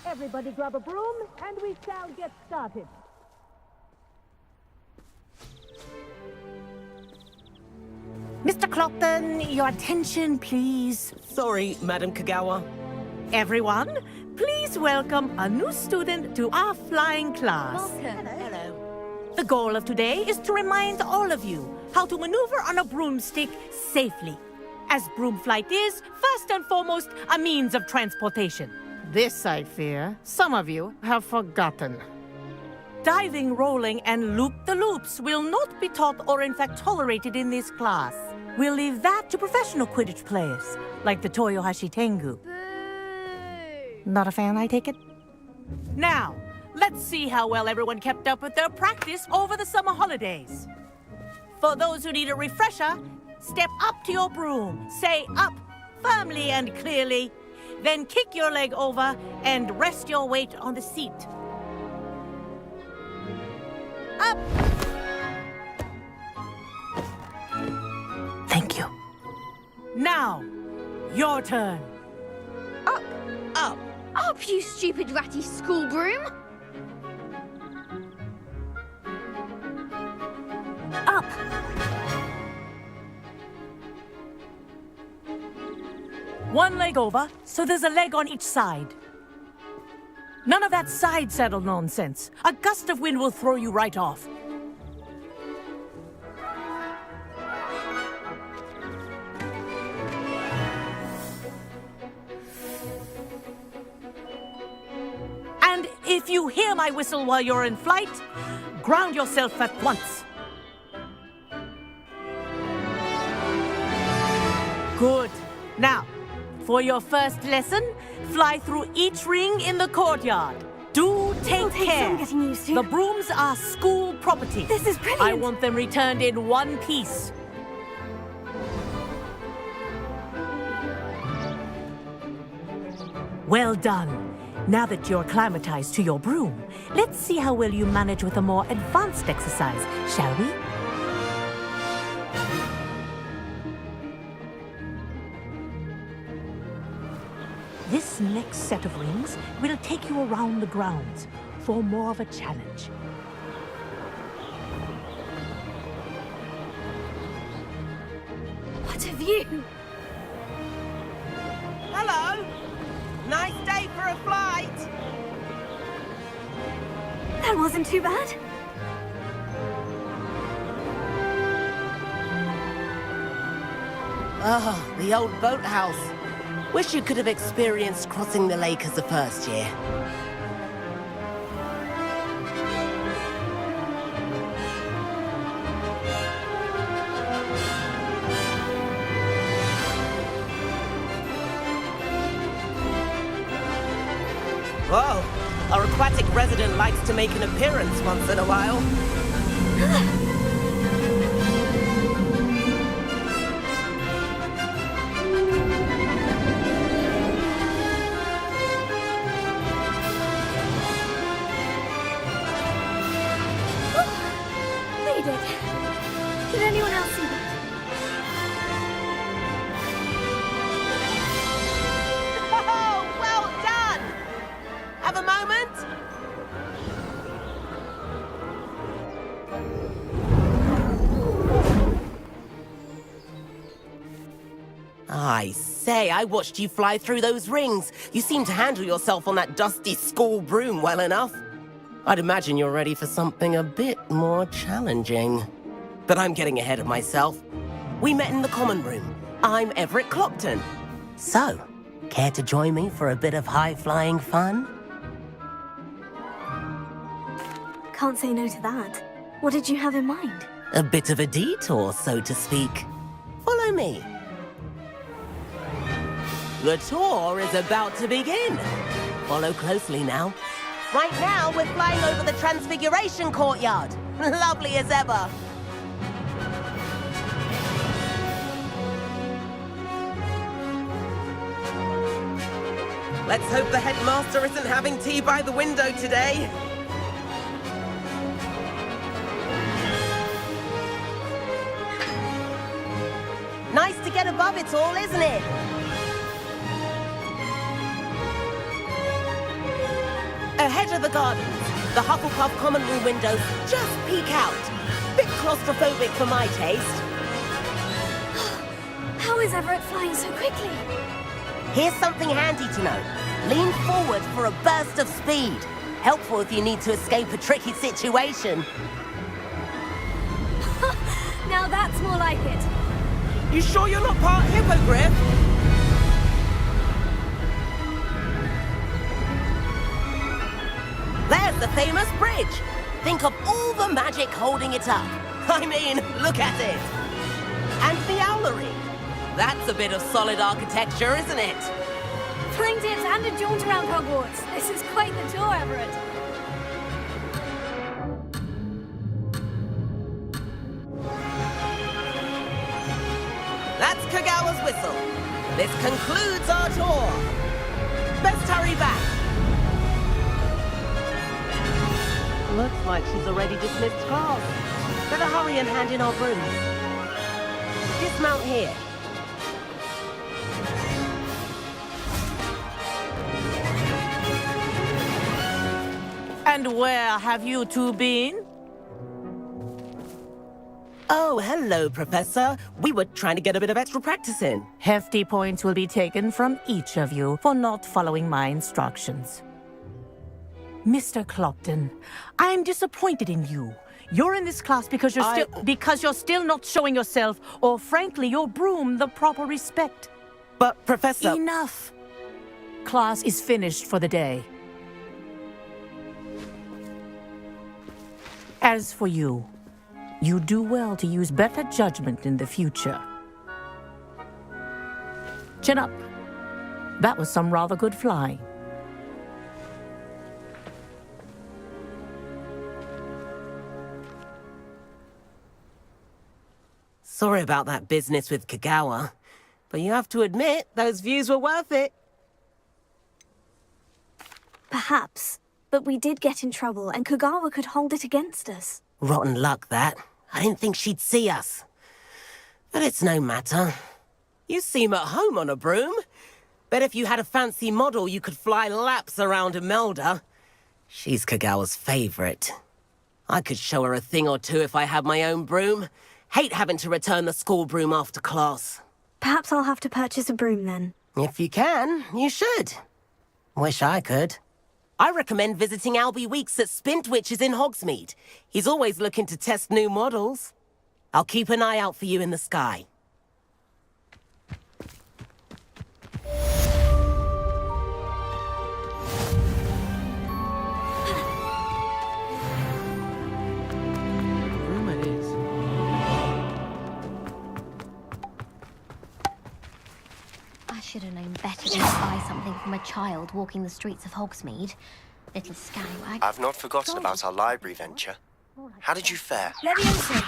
Everybody grab a broom, and we shall get started. Mr. Clockton, your attention, please. Sorry, Madam Kagawa. Everyone, please welcome a new student to our flying class. Welcome. Hello. The goal of today is to remind all of you how to maneuver on a broomstick safely, as broom flight is, first and foremost, a means of transportation. This, I fear, some of you have forgotten. Diving, rolling, and loop-the-loops will not be taught or in fact tolerated in this class. We'll leave that to professional Quidditch players, like the Toyohashi Tengu. Boo! Not a fan, I take it? Now, let's see how well everyone kept up with their practice over the summer holidays. For those who need a refresher, step up to your broom, say up firmly and clearly, then kick your leg over and rest your weight on the seat. Up! Thank you. Now, your turn. Up! Up. Up, you stupid ratty school broom! Up! One leg over, so there's a leg on each side. None of that side saddle nonsense. A gust of wind will throw you right off. And if you hear my whistle while you're in flight, ground yourself at once. Good. Now, for your first lesson, fly through each ring in the courtyard. Do take care. Some getting used to. The brooms are school property. This is brilliant. I want them returned in one piece. Well done. Now that you're acclimatized to your broom, let's see how well you manage with a more advanced exercise, shall we? This next set of rings will take you around the grounds for more of a challenge. What a view! Hello. Nice day for a flight. That wasn't too bad. Oh, the old boathouse. Wish you could have experienced crossing the lake as a first year. Whoa, our aquatic resident likes to make an appearance once in a while. They did. Did anyone else see that? Oh, well done! Have a moment? I say, I watched you fly through those rings. You seem to handle yourself on that dusty school broom well enough. I'd imagine you're ready for something a bit more challenging. But I'm getting ahead of myself. We met in the common room. I'm Everett Clockton. So, care to join me for a bit of high-flying fun? Can't say no to that. What did you have in mind? A bit of a detour, so to speak. Follow me. The tour is about to begin. Follow closely now. Right now, we're flying over the Transfiguration Courtyard. Lovely as ever. Let's hope the headmaster isn't having tea by the window today. Nice to get above it all, isn't it? Ahead of the gardens, the Hufflepuff common room windows just peek out. Bit claustrophobic for my taste. How is Everett flying so quickly? Here's something handy to know. Lean forward for a burst of speed. Helpful if you need to escape a tricky situation. Now that's more like it. You sure you're not part hippogriff? There's the famous bridge. Think of all the magic holding it up. I mean, look at it. And the owlery. That's a bit of solid architecture, isn't it? Flying dips and a jaunt around Hogwarts. This is quite the tour, Everett. That's Kagawa's whistle. This concludes our tour. Best hurry back. Looks like she's already dismissed class. Better hurry and hand in our brooms. Dismount here. And where have you two been? Oh, hello, Professor. We were trying to get a bit of extra practice in. Hefty points will be taken from each of you for not following my instructions. Mr. Clopton, I'm disappointed in you. You're in this class because you're still not showing yourself, or frankly, your broom, the proper respect. But, Professor... Enough. Class is finished for the day. As for you, you do well to use better judgment in the future. Chin up. That was some rather good flying. Sorry about that business with Kagawa, but you have to admit, those views were worth it. Perhaps. But we did get in trouble, and Kagawa could hold it against us. Rotten luck, that. I didn't think she'd see us. But it's no matter. You seem at home on a broom. Bet if you had a fancy model, you could fly laps around Imelda. She's Kagawa's favorite. I could show her a thing or two if I had my own broom. Hate having to return the school broom after class. Perhaps I'll have to purchase a broom then. If you can, you should. Wish I could. I recommend visiting Albie Weeks at Spintwitches in Hogsmeade. He's always looking to test new models. I'll keep an eye out for you in the sky. Room it is. I should have known better than to buy something from a child walking the streets of Hogsmeade. Little scallywag. I've not forgotten about our library venture. How did you fare? Leviosa!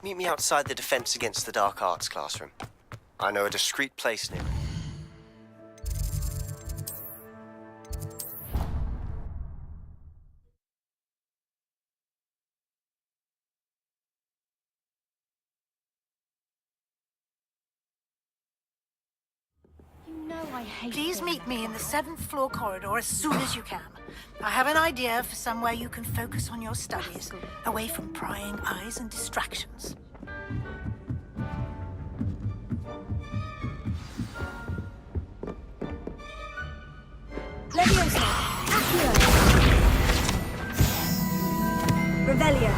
Meet me outside the Defense Against the Dark Arts classroom. I know a discreet place near it. Please meet me in the 7th floor corridor as soon as you can. I have an idea for somewhere you can focus on your studies, away from prying eyes and distractions. Leviosa! Accio! Revelio!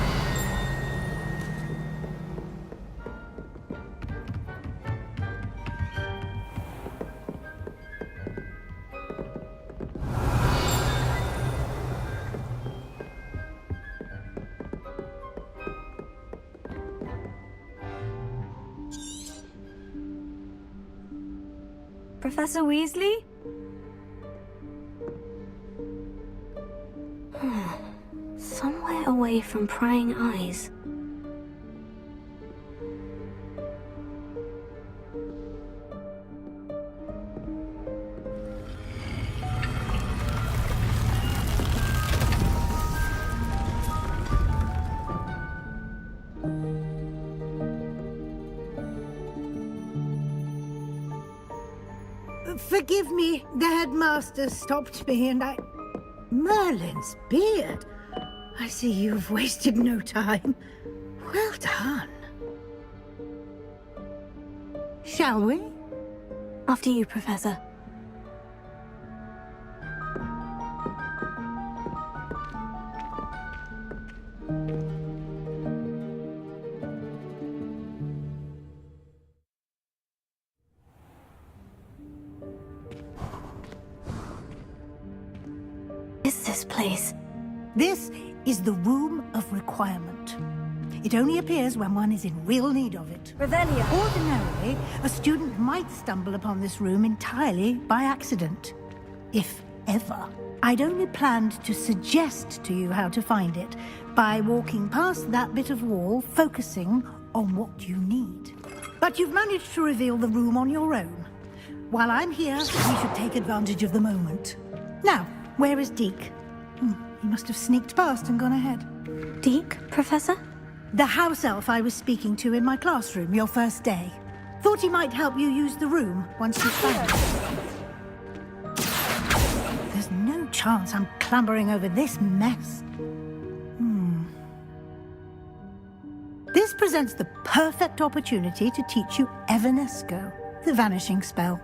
Professor Weasley? Somewhere away from prying eyes. Forgive me, the headmaster stopped me and I... Merlin's beard! I see you've wasted no time. Well done. Shall we? After you, Professor. Is this place? This is the Room of Requirement. It only appears when one is in real need of it. Revelio. Ordinarily, a student might stumble upon this room entirely by accident. If ever. I'd only planned to suggest to you how to find it by walking past that bit of wall, focusing on what you need. But you've managed to reveal the room on your own. While I'm here, we should take advantage of the moment. Now, where is Deke? He must have sneaked past and gone ahead. Deke, Professor? The house elf I was speaking to in my classroom your first day. Thought he might help you use the room once you found it. There's no chance I'm clambering over this mess. This presents the perfect opportunity to teach you Evanesco, the vanishing spell.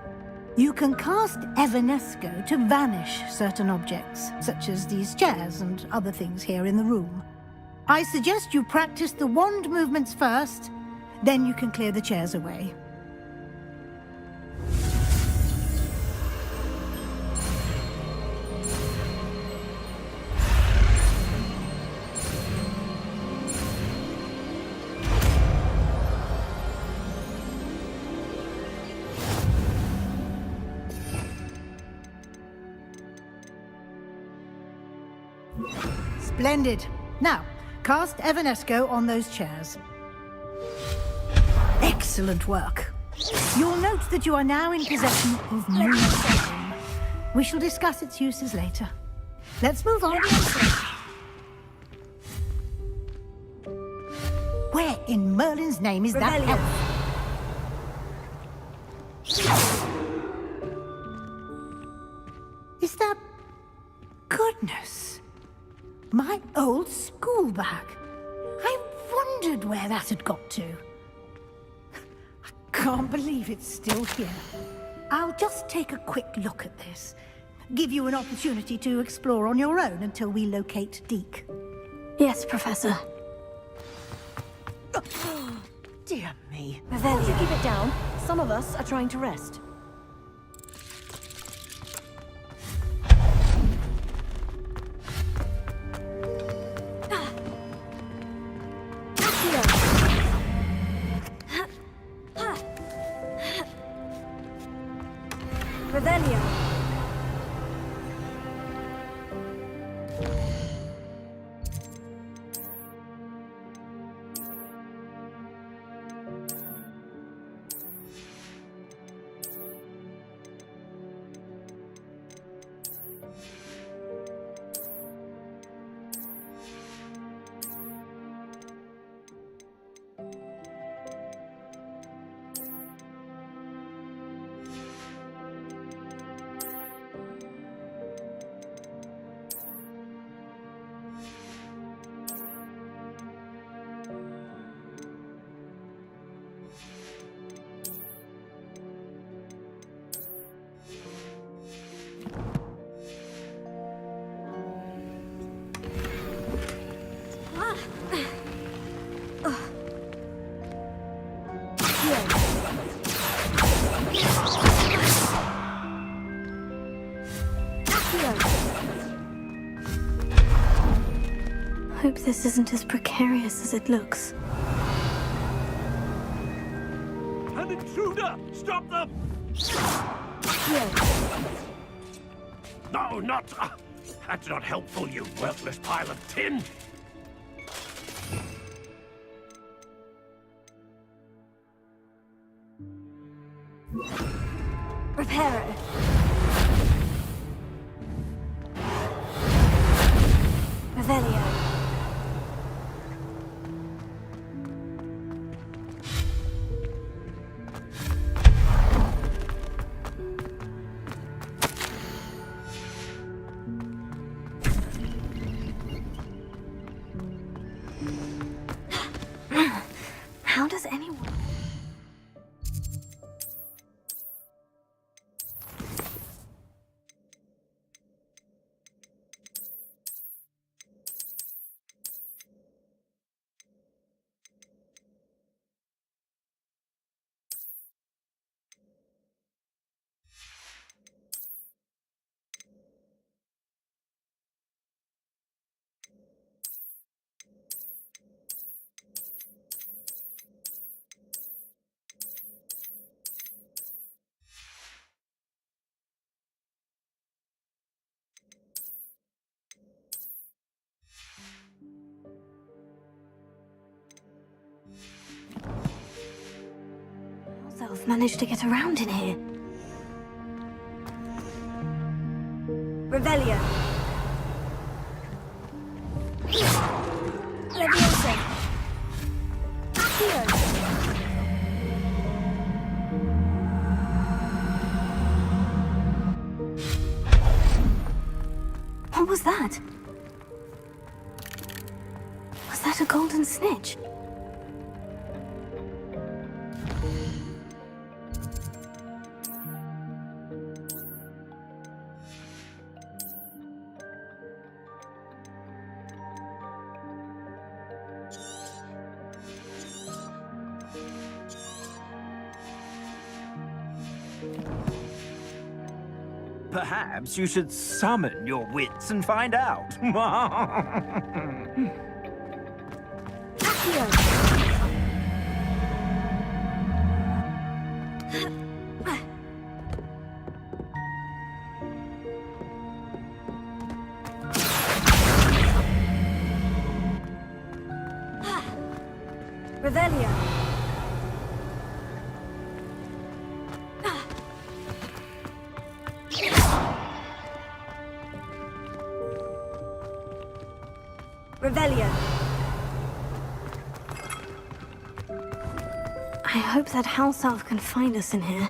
You can cast Evanesco to vanish certain objects, such as these chairs and other things here in the room. I suggest you practice the wand movements first, then you can clear the chairs away. Splendid. Now, cast Evanesco on those chairs. Excellent work. You'll note that you are now in possession of Moonstone. We shall discuss its uses later. Let's move on. Where in Merlin's name is that elf? Is that... Goodness. My old school bag. I wondered where that had got to. I can't believe it's still here. I'll just take a quick look at this. Give you an opportunity to explore on your own until we locate Deke. Yes, Professor. Dear me. Revelio. Keep it down. Some of us are trying to rest. Revelio. Hope this isn't as precarious as it looks. An intruder! Stop them! No, not... that's not helpful, you worthless pile of tin! Repair it. Revelio. managed to get around in here? Revelio. Leviosa. Accio. What was that? Was that a golden snitch? Perhaps you should summon your wits and find out. Revelio. Revelio. I hope that house elf can find us in here.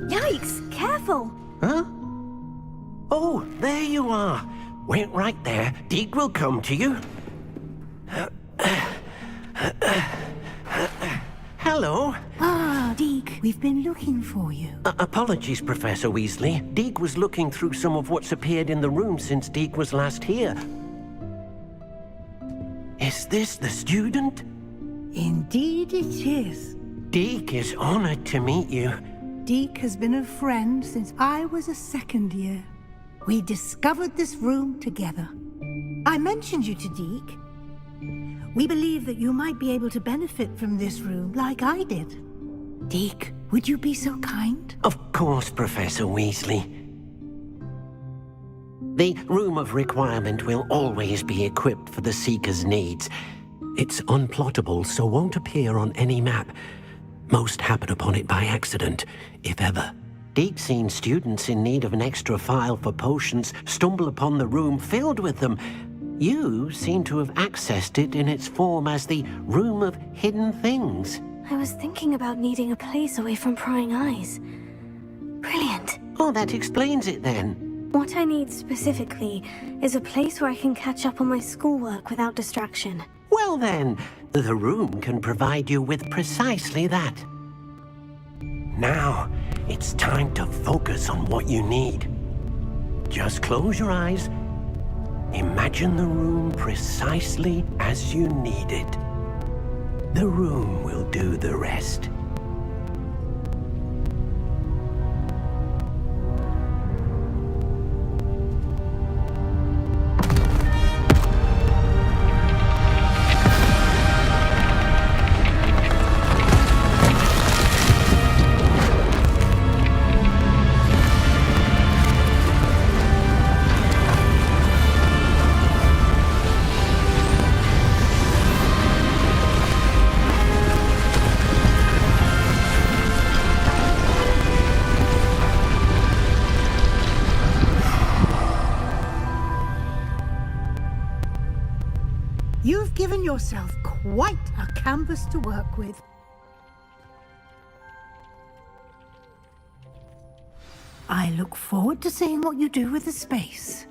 Yikes! Careful! Huh? Oh, there you are. Wait right there. Deke will come to you. Hello. Ah, Deke, we've been looking for you. Apologies, Professor Weasley. Deke was looking through some of what's appeared in the room since Deke was last here. Is this the student? Indeed it is. Deke is honored to meet you. Deke has been a friend since I was a second year. We discovered this room together. I mentioned you to Deke. We believe that you might be able to benefit from this room like I did. Deke, would you be so kind? Of course, Professor Weasley. The Room of Requirement will always be equipped for the Seeker's needs. It's unplottable, so won't appear on any map. Most happen upon it by accident, if ever. Deke's seen students in need of an extra file for potions stumble upon the room filled with them. You seem to have accessed it in its form as the Room of Hidden Things. I was thinking about needing a place away from prying eyes. Brilliant. Oh, that explains it then. What I need specifically is a place where I can catch up on my schoolwork without distraction. Well then, the room can provide you with precisely that. Now, it's time to focus on what you need. Just close your eyes. Imagine the room precisely as you need it. The room will do the rest. You've given yourself quite a canvas to work with. I look forward to seeing what you do with the space.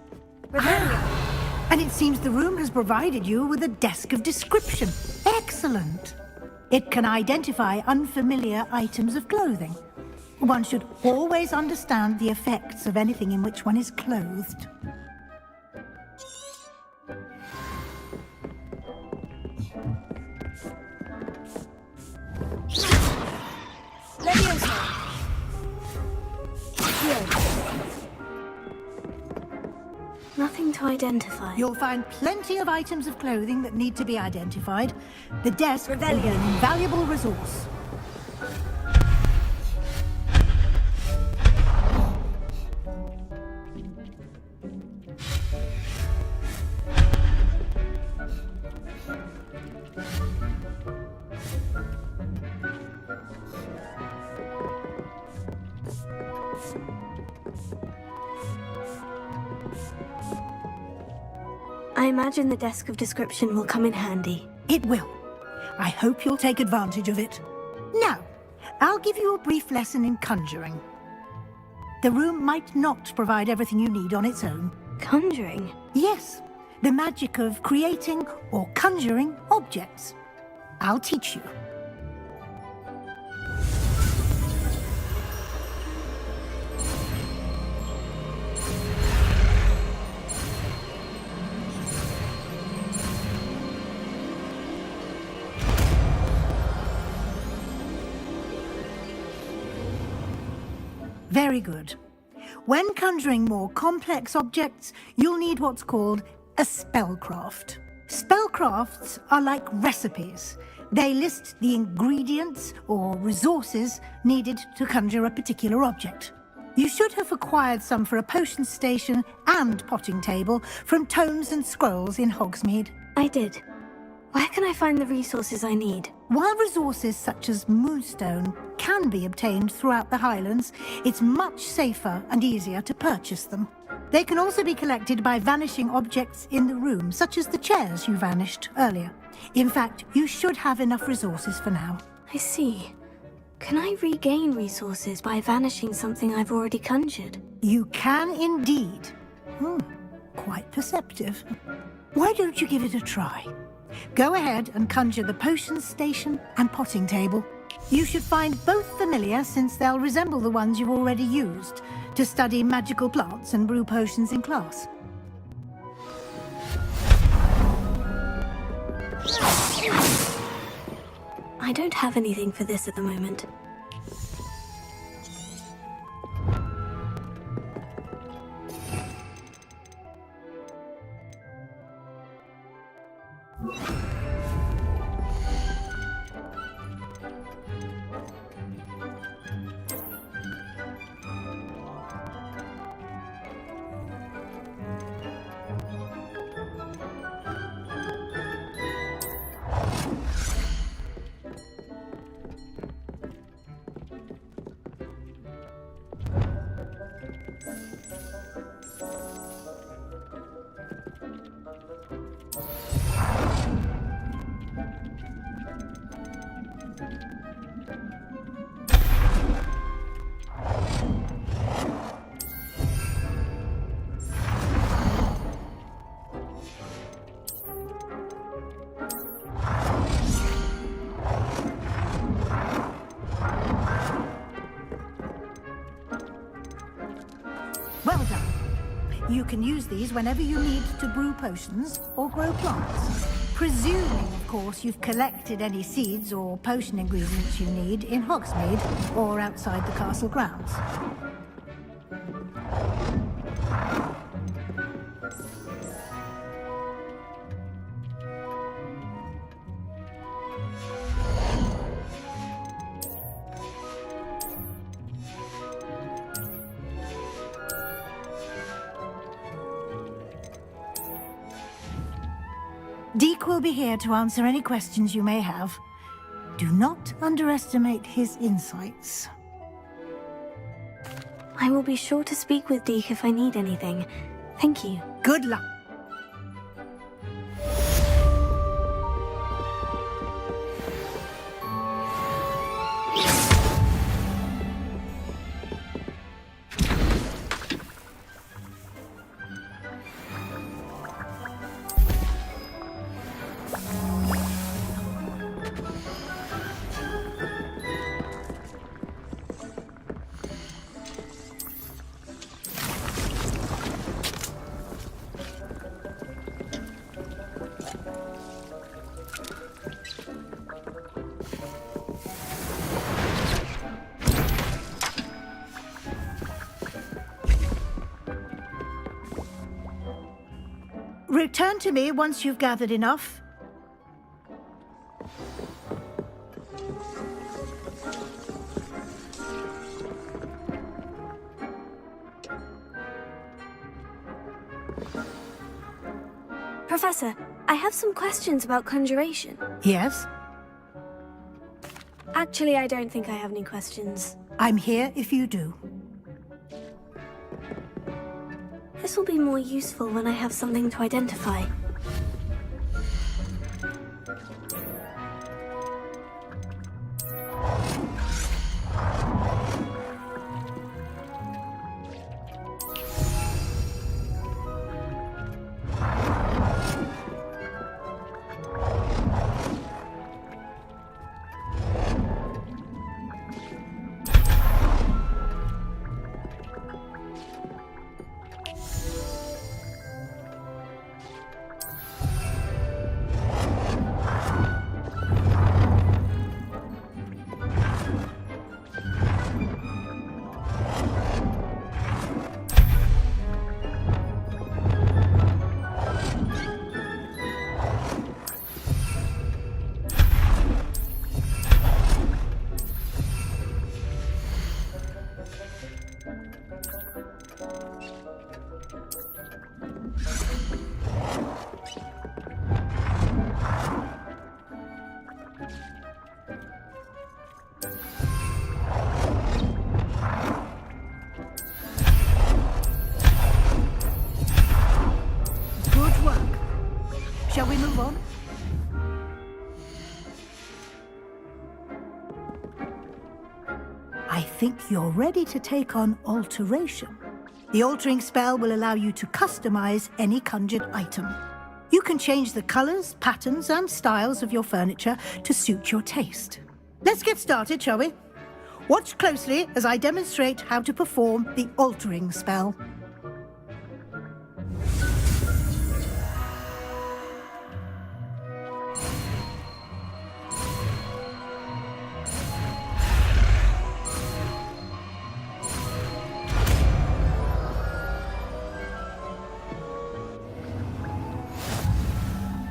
And it seems the room has provided you with a desk of description. Excellent. It can identify unfamiliar items of clothing. One should always understand the effects of anything in which one is clothed. Nothing to identify. You'll find plenty of items of clothing that need to be identified. The desk will be an invaluable resource. I imagine the desk of description will come in handy. It will. I hope you'll take advantage of it. Now, I'll give you a brief lesson in conjuring. The room might not provide everything you need on its own. Conjuring? Yes, the magic of creating or conjuring objects. I'll teach you. Very good. When conjuring more complex objects, you'll need what's called a spellcraft. Spellcrafts are like recipes. They list the ingredients or resources needed to conjure a particular object. You should have acquired some for a potion station and potting table from tomes and scrolls in Hogsmeade. I did. Where can I find the resources I need? While resources such as moonstone can be obtained throughout the Highlands, it's much safer and easier to purchase them. They can also be collected by vanishing objects in the room, such as the chairs you vanished earlier. In fact, you should have enough resources for now. I see. Can I regain resources by vanishing something I've already conjured? You can indeed. Quite perceptive. Why don't you give it a try? Go ahead and conjure the potion station and potting table. You should find both familiar, since they'll resemble the ones you've already used to study magical plants and brew potions in class. I don't have anything for this at the moment. Well done. You can use these whenever you need to brew potions or grow plants. Presuming, of course, you've collected any seeds or potion ingredients you need in Hogsmeade or outside the castle grounds. Deke will be here to answer any questions you may have. Do not underestimate his insights. I will be sure to speak with Deke if I need anything. Thank you. Good luck. Return to me once you've gathered enough. Professor, I have some questions about conjuration. Yes? Actually, I don't think I have any questions. I'm here if you do. This will be more useful when I have something to identify. Good work. Shall we move on? I think you're ready to take on alteration. The altering spell will allow you to customize any conjured item. You can change the colors, patterns, and styles of your furniture to suit your taste. Let's get started, shall we? Watch closely as I demonstrate how to perform the altering spell.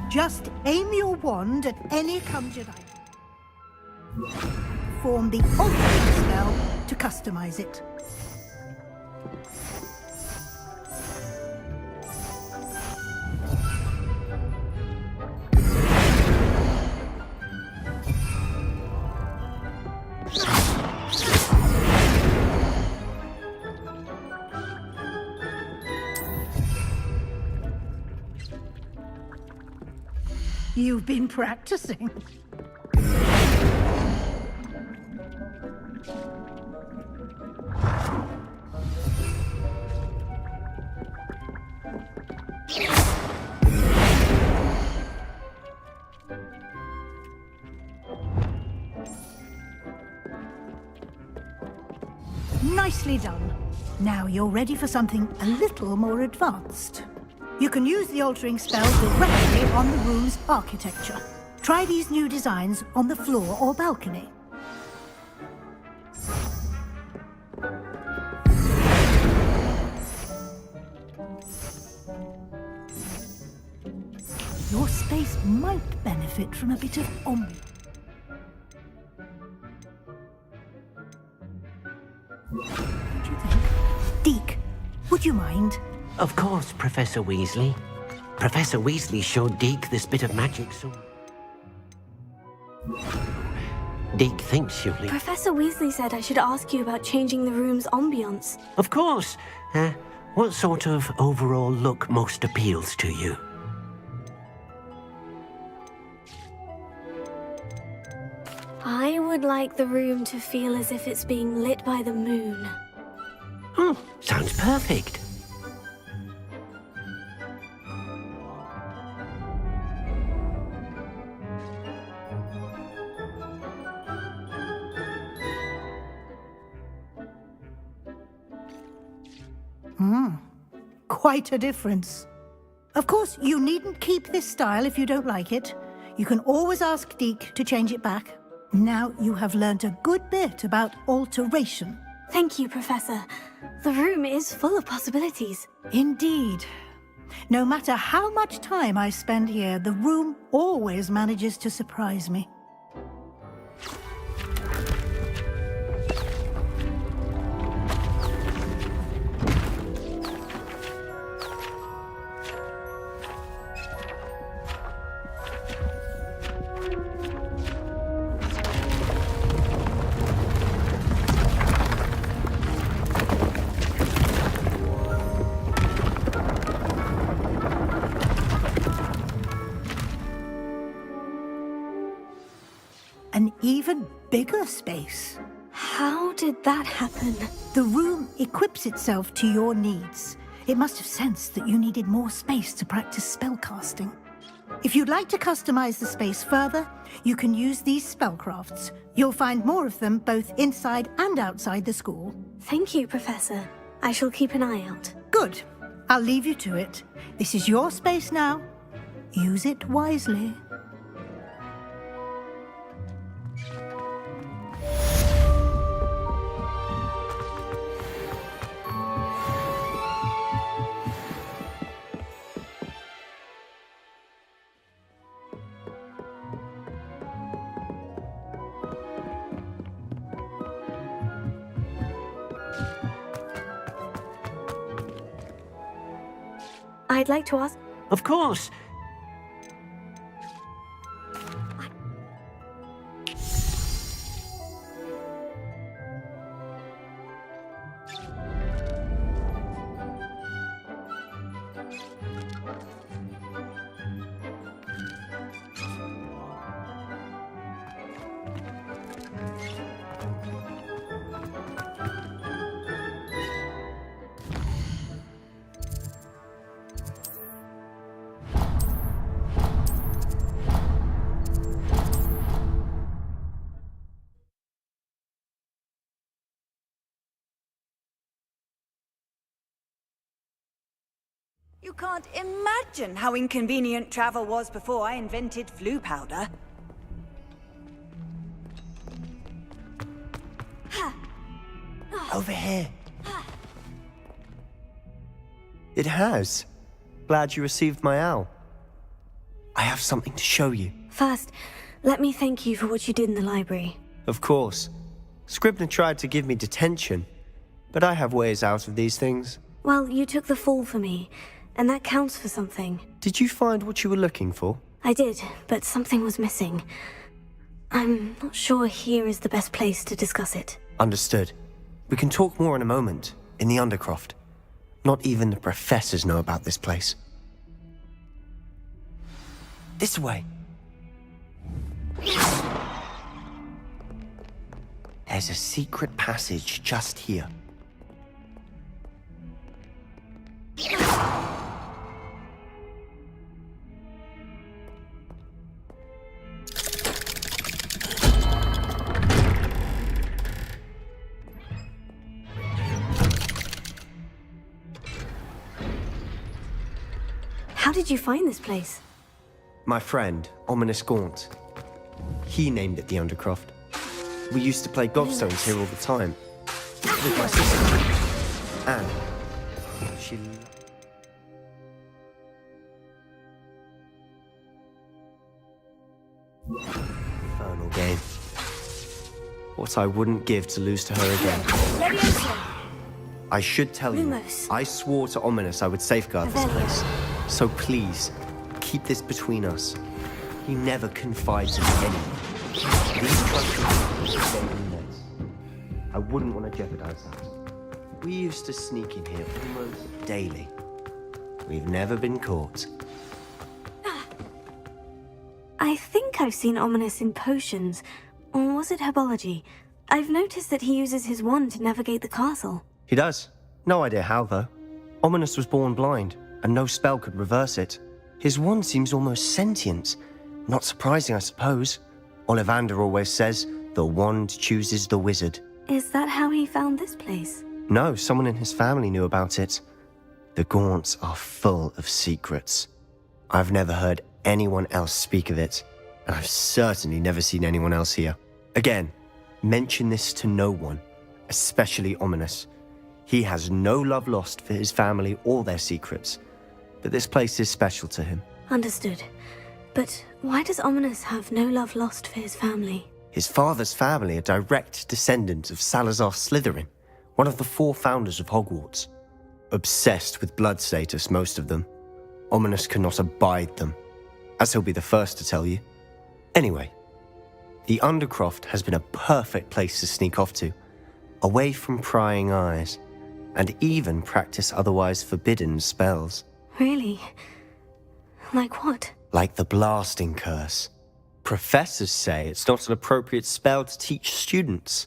Just aim your wand at any conjured item. Form the altering spell to customize it. You've been practicing. Nicely done. Now you're ready for something a little more advanced. You can use the altering spell directly on the room's architecture. Try these new designs on the floor or balcony. Your space might benefit from a bit of ambiance. What do you think? Deke, would you mind? Of course, Professor Weasley. Professor Weasley showed Deke this bit of magic, so... Deke thinks you'll... Professor Weasley said I should ask you about changing the room's ambience. Of course. What sort of overall look most appeals to you? I would like the room to feel as if it's being lit by the moon. Oh, sounds perfect. Quite a difference. Of course, you needn't keep this style if you don't like it. You can always ask Deke to change it back. Now you have learnt a good bit about alteration. Thank you, Professor. The room is full of possibilities. Indeed. No matter how much time I spend here, the room always manages to surprise me. An even bigger space. How did that happen? The room equips itself to your needs. It must have sensed that you needed more space to practice spellcasting. If you'd like to customize the space further, you can use these spellcrafts. You'll find more of them both inside and outside the school. Thank you, Professor. I shall keep an eye out. Good. I'll leave you to it. This is your space now. Use it wisely. I'd like to ask... Of course. You can't imagine how inconvenient travel was before I invented flu powder. Over here. It has. Glad you received my owl. I have something to show you. First, let me thank you for what you did in the library. Of course. Scribner tried to give me detention, but I have ways out of these things. Well, you took the fall for me, and that counts for something. Did you find what you were looking for? I did, but something was missing. I'm not sure here is the best place to discuss it. Understood. We can talk more in a moment, in the Undercroft. Not even the professors know about this place. This way. There's a secret passage just here. How did you find this place? My friend, Ominous Gaunt. He named it the Undercroft. We used to play gobstones here all the time. With my sister, Anne. She... Infernal game. What I wouldn't give to lose to her again. I should tell you, I swore to Ominous I would safeguard this place. So please, keep this between us. He never confides in anyone. These questions stay in nets. I wouldn't want to jeopardize that. We used to sneak in here almost daily. We've never been caught. I think I've seen Ominous in potions. Or was it herbology? I've noticed that he uses his wand to navigate the castle. He does. No idea how, though. Ominous was born blind, and no spell could reverse it. His wand seems almost sentient. Not surprising, I suppose. Ollivander always says, the wand chooses the wizard. Is that how he found this place? No, someone in his family knew about it. The Gaunts are full of secrets. I've never heard anyone else speak of it, and I've certainly never seen anyone else here. Again, mention this to no one, especially Ominous. He has no love lost for his family or their secrets. but this place is special to him. Understood. But why does Ominous have no love lost for his family? His father's family are direct descendants of Salazar Slytherin, one of the 4 founders of Hogwarts. Obsessed with blood status, most of them. Ominous cannot abide them, as he'll be the first to tell you. Anyway, the Undercroft has been a perfect place to sneak off to, away from prying eyes, and even practice otherwise forbidden spells. Really? Like what? Like the blasting curse. Professors say it's not an appropriate spell to teach students.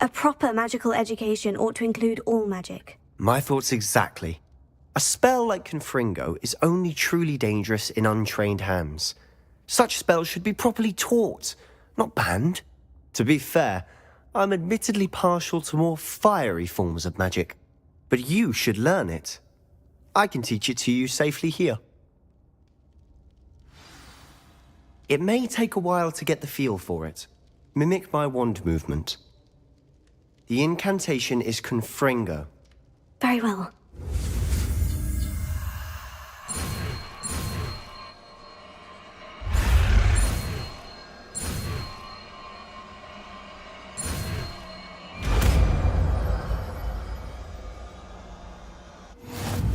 A proper magical education ought to include all magic. My thoughts exactly. A spell like Confringo is only truly dangerous in untrained hands. Such spells should be properly taught, not banned. To be fair, I'm admittedly partial to more fiery forms of magic. But you should learn it. I can teach it to you safely here. It may take a while to get the feel for it. Mimic my wand movement. The incantation is Confringo. Very well.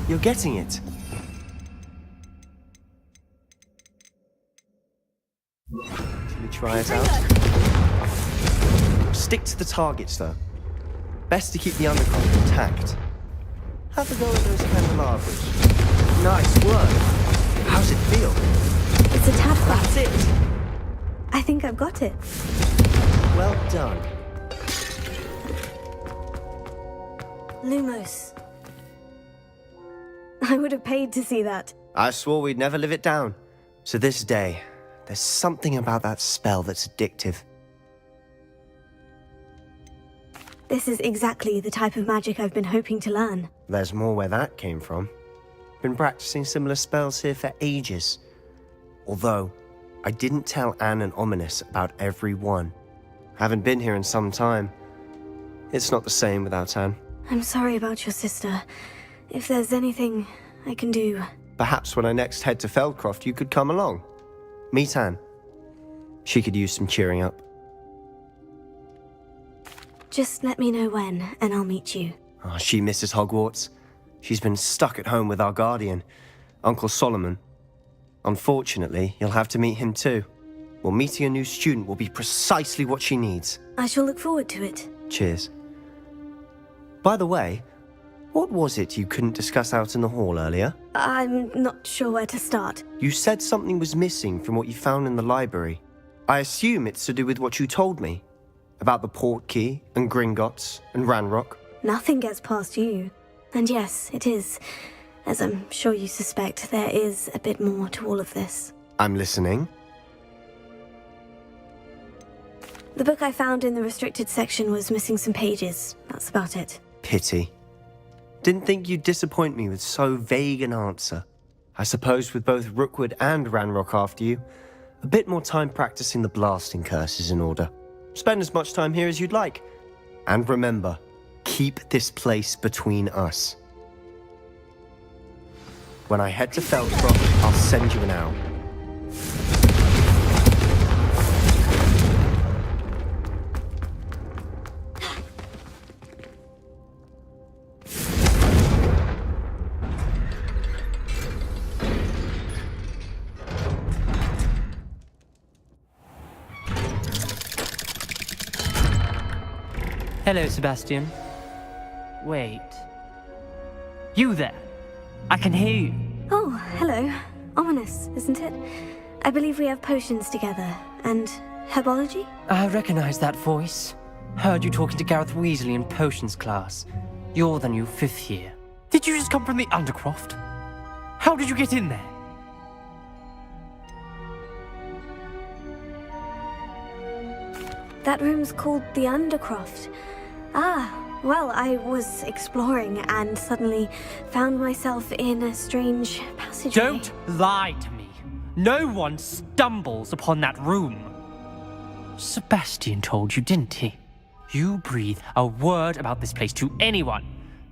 You're getting it. Shall we try it out? Stick to the targets, though. Best to keep the undercroft intact. Have a go at those candelabras. Nice work. How's it feel? It's a tad flat. That's it. I think I've got it. Well done. Lumos. I would have paid to see that. I swore we'd never live it down. To this day, there's something about that spell that's addictive. This is exactly the type of magic I've been hoping to learn. There's more where that came from. Been practicing similar spells here for ages. Although, I didn't tell Anne and Ominous about every one. Haven't been here in some time. It's not the same without Anne. I'm sorry about your sister. If there's anything I can do... Perhaps when I next head to Feldcroft, you could come along. Meet Anne. She could use some cheering up. Just let me know when, and I'll meet you. Oh, she misses Hogwarts. She's been stuck at home with our guardian, Uncle Solomon. Unfortunately, you'll have to meet him too. Well, meeting a new student will be precisely what she needs. I shall look forward to it. Cheers. By the way, what was it you couldn't discuss out in the hall earlier? I'm not sure where to start. You said something was missing from what you found in the library. I assume it's to do with what you told me. About the Portkey, and Gringotts, and Ranrock. Nothing gets past you. And yes, it is. As I'm sure you suspect, there is a bit more to all of this. I'm listening. The book I found in the restricted section was missing some pages. That's about it. Pity. Didn't think you'd disappoint me with so vague an answer. I suppose with both Rookwood and Ranrock after you, a bit more time practicing the blasting curse is in order. Spend as much time here as you'd like. And remember, keep this place between us. When I head to Feldcroft, I'll send you an owl. Hello, Sebastian. Wait. You there? I can hear you. Oh, hello. Ominous, isn't it? I believe we have potions together. And herbology? I recognize that voice. Heard you talking to Gareth Weasley in potions class. You're the new 5th year. Did you just come from the Undercroft? How did you get in there? That room's called the Undercroft. Ah, well, I was exploring and suddenly found myself in a strange passageway. Don't lie to me. No one stumbles upon that room. Sebastian told you, didn't he? You breathe a word about this place to anyone,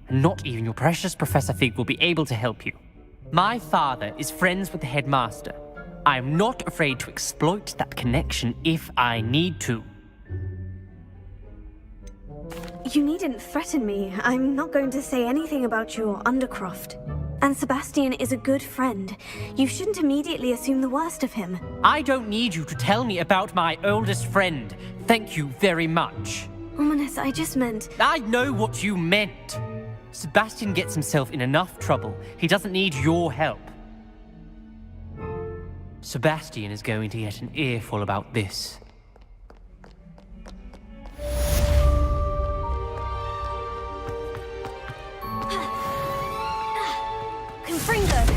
and not even your precious Professor Fig will be able to help you. My father is friends with the headmaster. I am not afraid to exploit that connection if I need to. You needn't threaten me. I'm not going to say anything about your Undercroft. And Sebastian is a good friend. You shouldn't immediately assume the worst of him. I don't need you to tell me about my oldest friend. Thank you very much. Ominous, I just meant... I know what you meant. Sebastian gets himself in enough trouble. He doesn't need your help. Sebastian is going to get an earful about this. Confringo!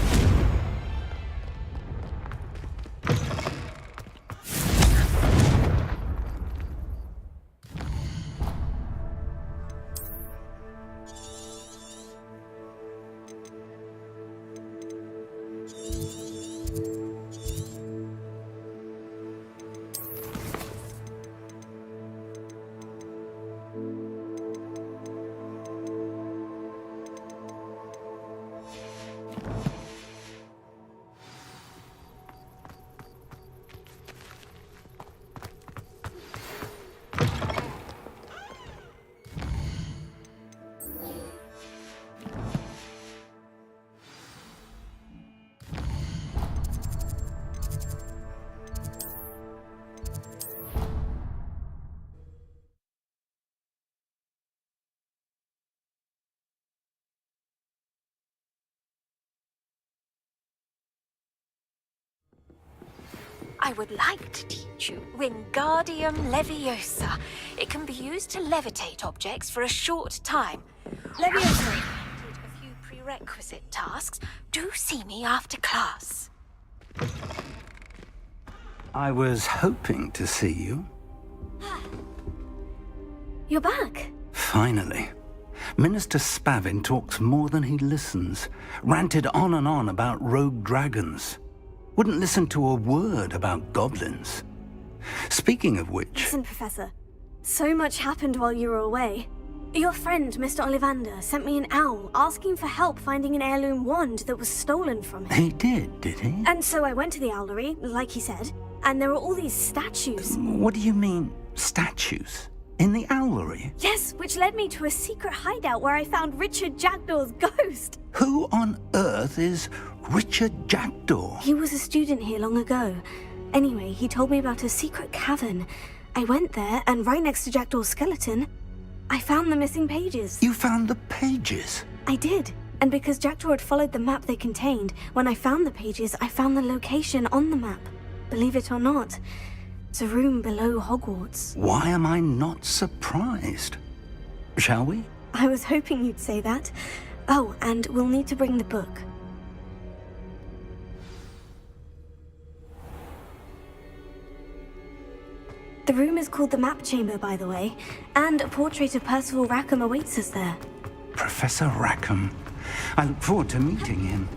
I would like to teach you Wingardium Leviosa. It can be used to levitate objects for a short time. Leviosa. A few prerequisite tasks. Do see me after class. I was hoping to see you. You're back. Finally. Minister Spavin talks more than he listens. Ranted on and on about rogue dragons. Wouldn't listen to a word about goblins. Speaking of which... Listen, Professor. So much happened while you were away. Your friend, Mr. Ollivander, sent me an owl asking for help finding an heirloom wand that was stolen from him. He did he? And so I went to the owlery, like he said, and there were all these statues. What do you mean, statues? In the owlery? Yes, which led me to a secret hideout where I found Richard Jackdaw's ghost. Who on earth is Richard Jackdaw? He was a student here long ago. Anyway, he told me about a secret cavern. I went there, and right next to Jackdaw's skeleton, I found the missing pages. You found the pages? I did. And because Jackdaw had followed the map they contained, when I found the pages, I found the location on the map. Believe it or not, it's a room below Hogwarts. Why am I not surprised? Shall we? I was hoping you'd say that. Oh, and we'll need to bring the book. The room is called the Map Chamber, by the way, and a portrait of Percival Rackham awaits us there. Professor Rackham. I look forward to meeting him.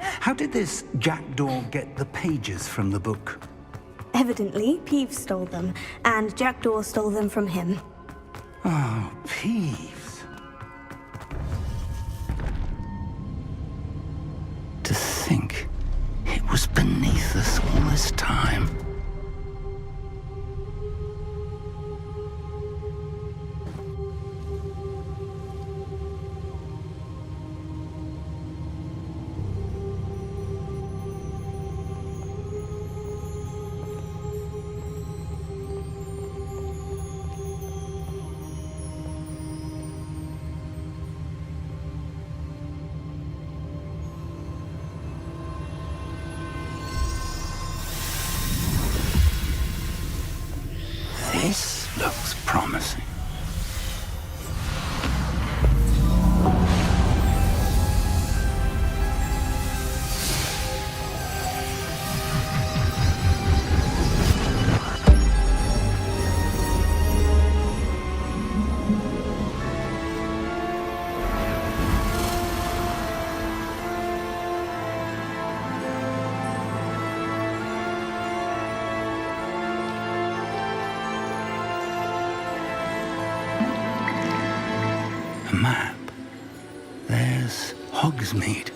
How did this Jackdaw get the pages from the book? Evidently, Peeves stole them, and Jackdaw stole them from him. Oh, Peeves. To think it was beneath us all this time. This looks promising. Map. Hogsmeade.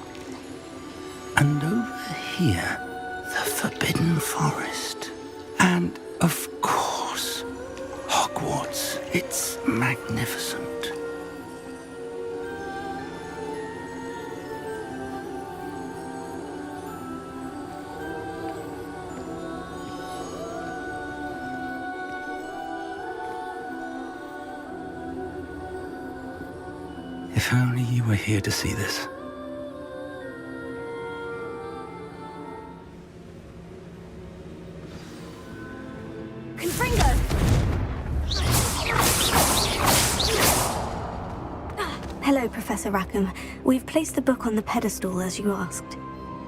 And over here, the Forbidden Forest. And, of course, Hogwarts. It's magnificent. If only you were here to see this. Hello, Professor Rackham. We've placed the book on the pedestal as you asked.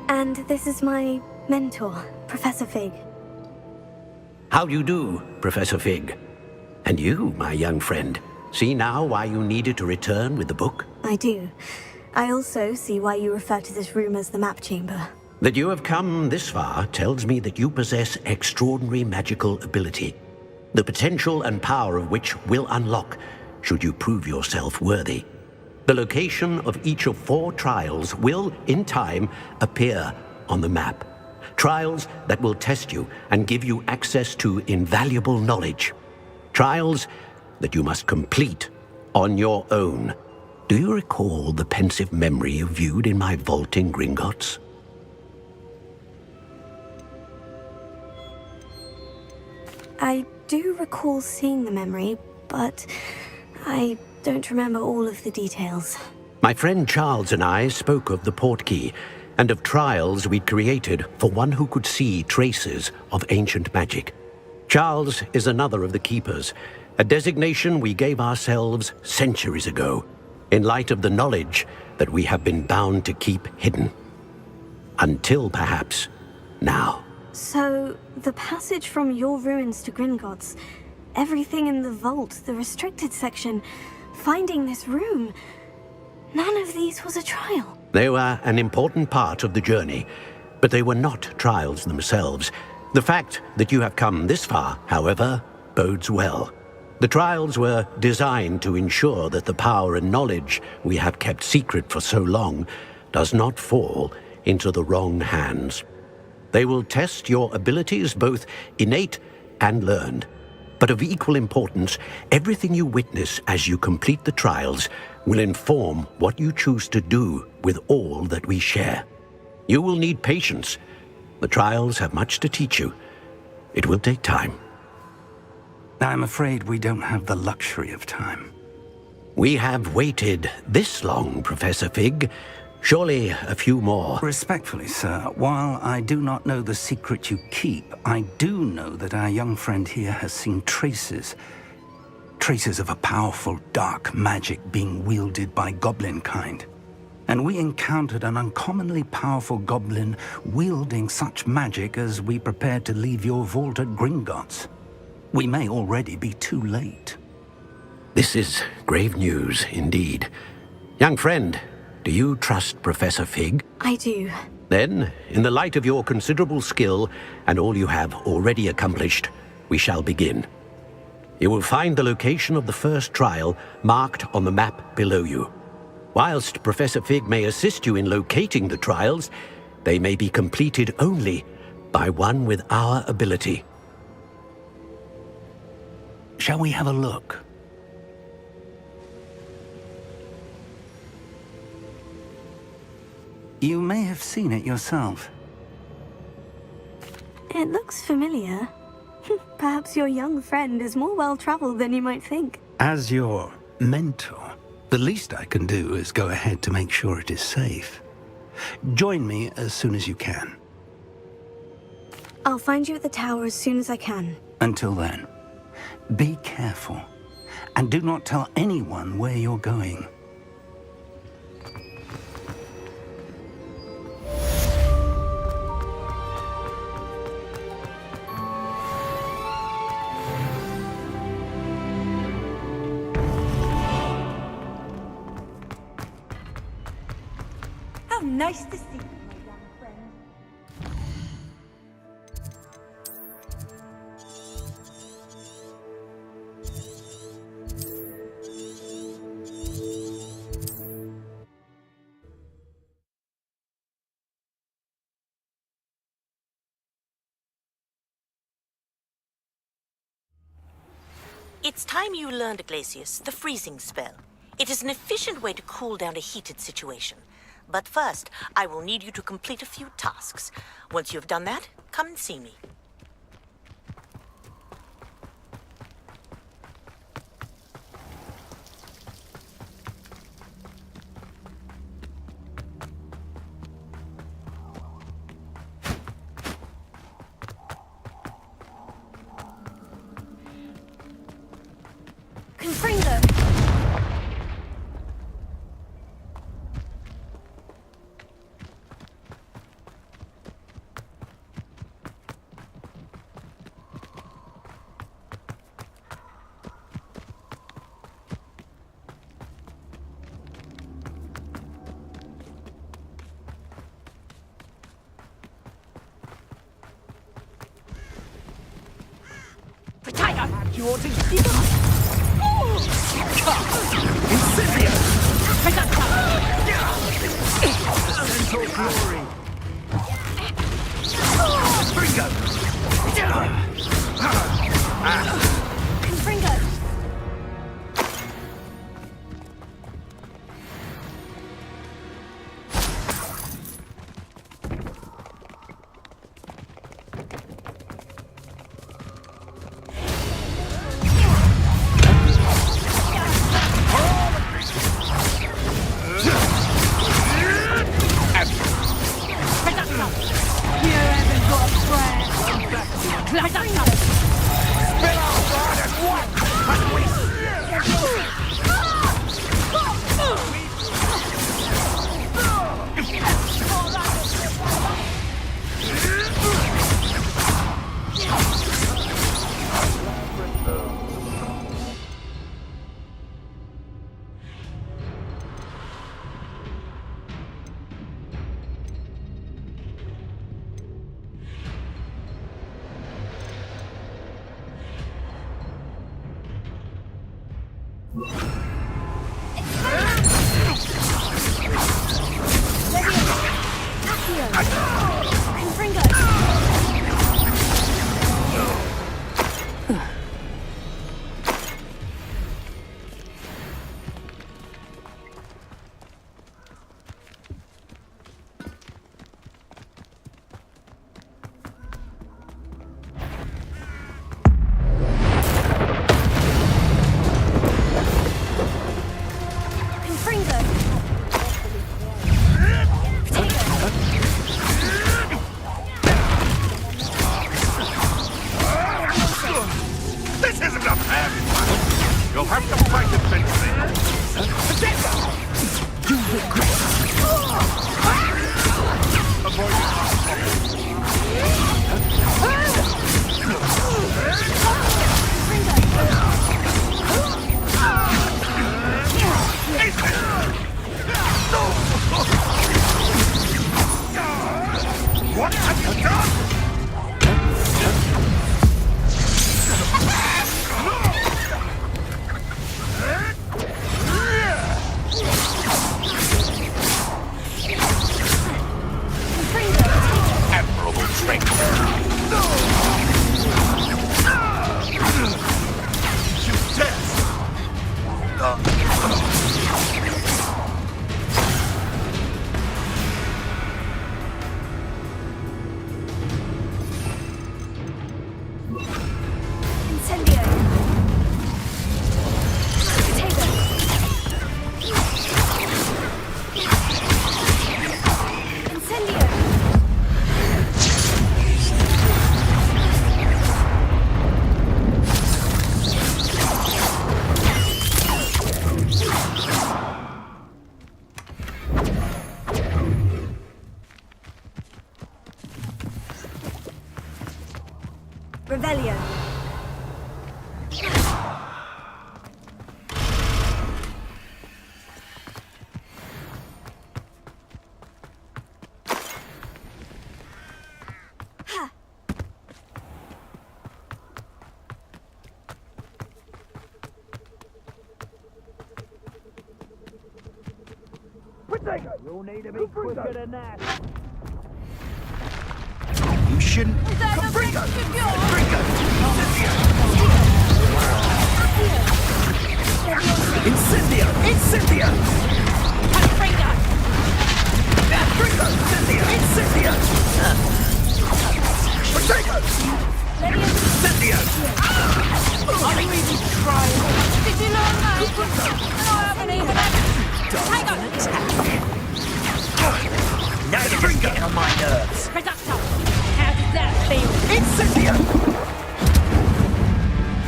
And this is my mentor, Professor Fig. How do you do, Professor Fig? And you, my young friend, see now why you needed to return with the book? I do. I also see why you refer to this room as the map chamber. That you have come this far tells me that you possess extraordinary magical ability, the potential and power of which will unlock should you prove yourself worthy. The location of each of 4 trials will, in time, appear on the map. Trials that will test you and give you access to invaluable knowledge. Trials that you must complete on your own. Do you recall the pensive memory you viewed in my vault in Gringotts? I do recall seeing the memory, but I don't remember all of the details. My friend Charles and I spoke of the portkey and of trials we'd created for one who could see traces of ancient magic. Charles is another of the keepers, a designation we gave ourselves centuries ago, in light of the knowledge that we have been bound to keep hidden. Until perhaps now. So, the passage from your ruins to Gringotts, everything in the vault, the restricted section, finding this room, none of these was a trial. They were an important part of the journey, but they were not trials themselves. The fact that you have come this far, however, bodes well. The trials were designed to ensure that the power and knowledge we have kept secret for so long does not fall into the wrong hands. They will test your abilities, both innate and learned. But of equal importance, everything you witness as you complete the trials will inform what you choose to do with all that we share. You will need patience. The trials have much to teach you. It will take time. I'm afraid we don't have the luxury of time. We have waited this long, Professor Fig. Surely a few more. Respectfully, sir, while I do not know the secret you keep, I do know that our young friend here has seen traces of a powerful dark magic being wielded by goblin kind. And we encountered an uncommonly powerful goblin wielding such magic as we prepared to leave your vault at Gringotts. We may already be too late. This is grave news indeed. Young friend, do you trust Professor Fig? I do. Then, in the light of your considerable skill and all you have already accomplished, we shall begin. You will find the location of the first trial marked on the map below you. Whilst Professor Fig may assist you in locating the trials, they may be completed only by one with our ability. Shall we have a look? You may have seen it yourself. It looks familiar. Perhaps your young friend is more well-traveled than you might think. As your mentor, the least I can do is go ahead to make sure it is safe. Join me as soon as you can. I'll find you at the tower as soon as I can. Until then, be careful, and do not tell anyone where you're going. How nice to see you, my young friend. It's time you learned, Glacius, the freezing spell. It is an efficient way to cool down a heated situation. But first, I will need you to complete a few tasks. Once you have done that, come and see me. Confringo! You ought to give up! Incendio! Centaur glory! Confringo! Confringo! This isn't a fair fight! You'll have to fight it, Benjamin! You regret What have you done? Admirable strength. You test. Revelio. You'll need to be quicker than that. You shouldn't. Confringo! Confringo! Incendio! Incendio! Patrina! Patrico! Incendio! Incendio! Patrico! Incendio! Are you even trying? Did you learn that? No, I haven't even had Hang on! Now you're getting on my nerves. Producto! How does that feel? Incendio!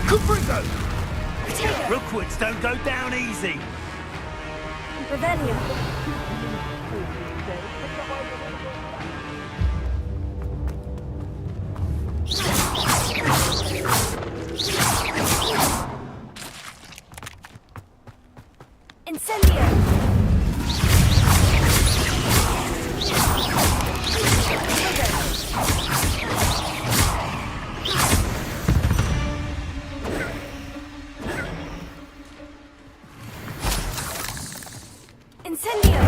Caprico! Rookwoods don't go down easy. Revelio. Incendio. Incendio.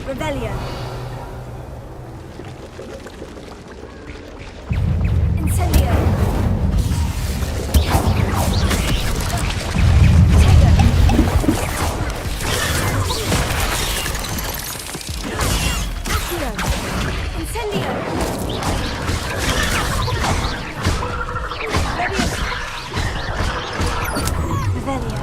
Rebellion. Incendio. Incendio. Revelio.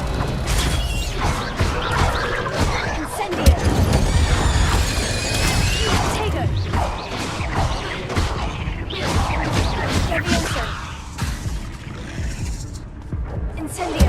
Incendio. Incendio.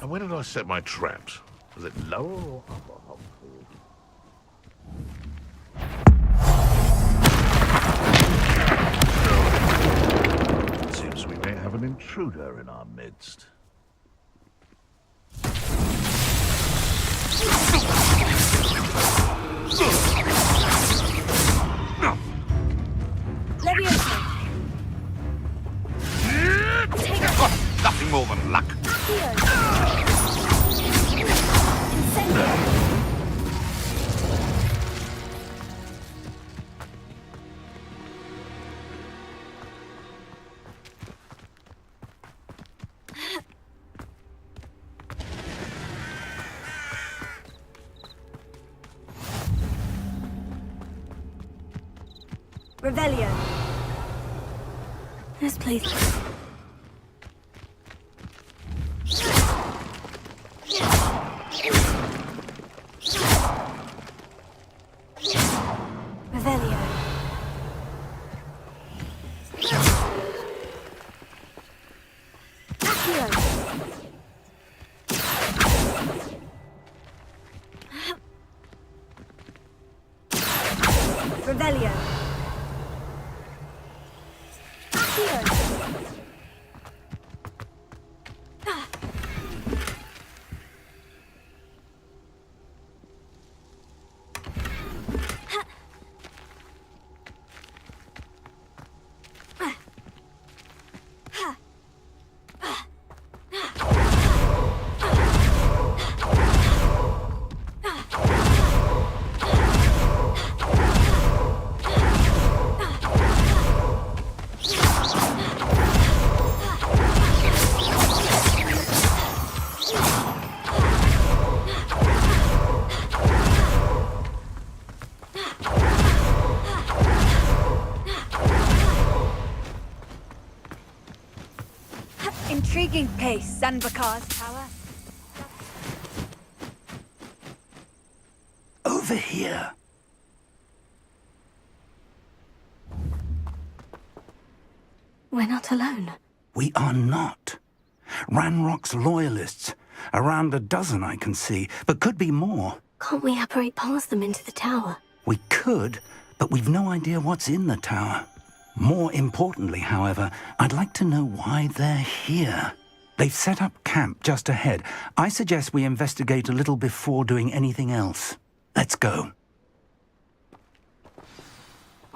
And where did I set my traps? Was it lower or upper? It seems we may have an intruder in our midst. Nothing more than luck. Revelio. This place. Revelio. Accio. Revelio. Intriguing pace, Sanbakar's tower. Over here. We're not alone. We are not. Ranrock's loyalists. Around a dozen I can see, but could be more. Can't we apparate past them into the tower? We could, but we've no idea what's in the tower. More importantly, however, I'd like to know why they're here. They've set up camp just ahead. I suggest we investigate a little before doing anything else. Let's go.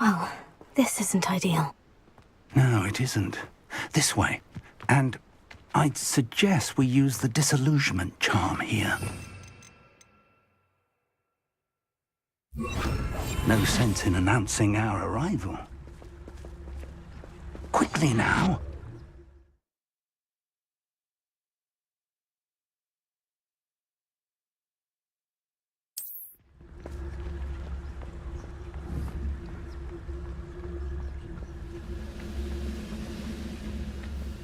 Well, this isn't ideal. No, it isn't. This way. And I'd suggest we use the disillusionment charm here. No sense in announcing our arrival. Quickly now.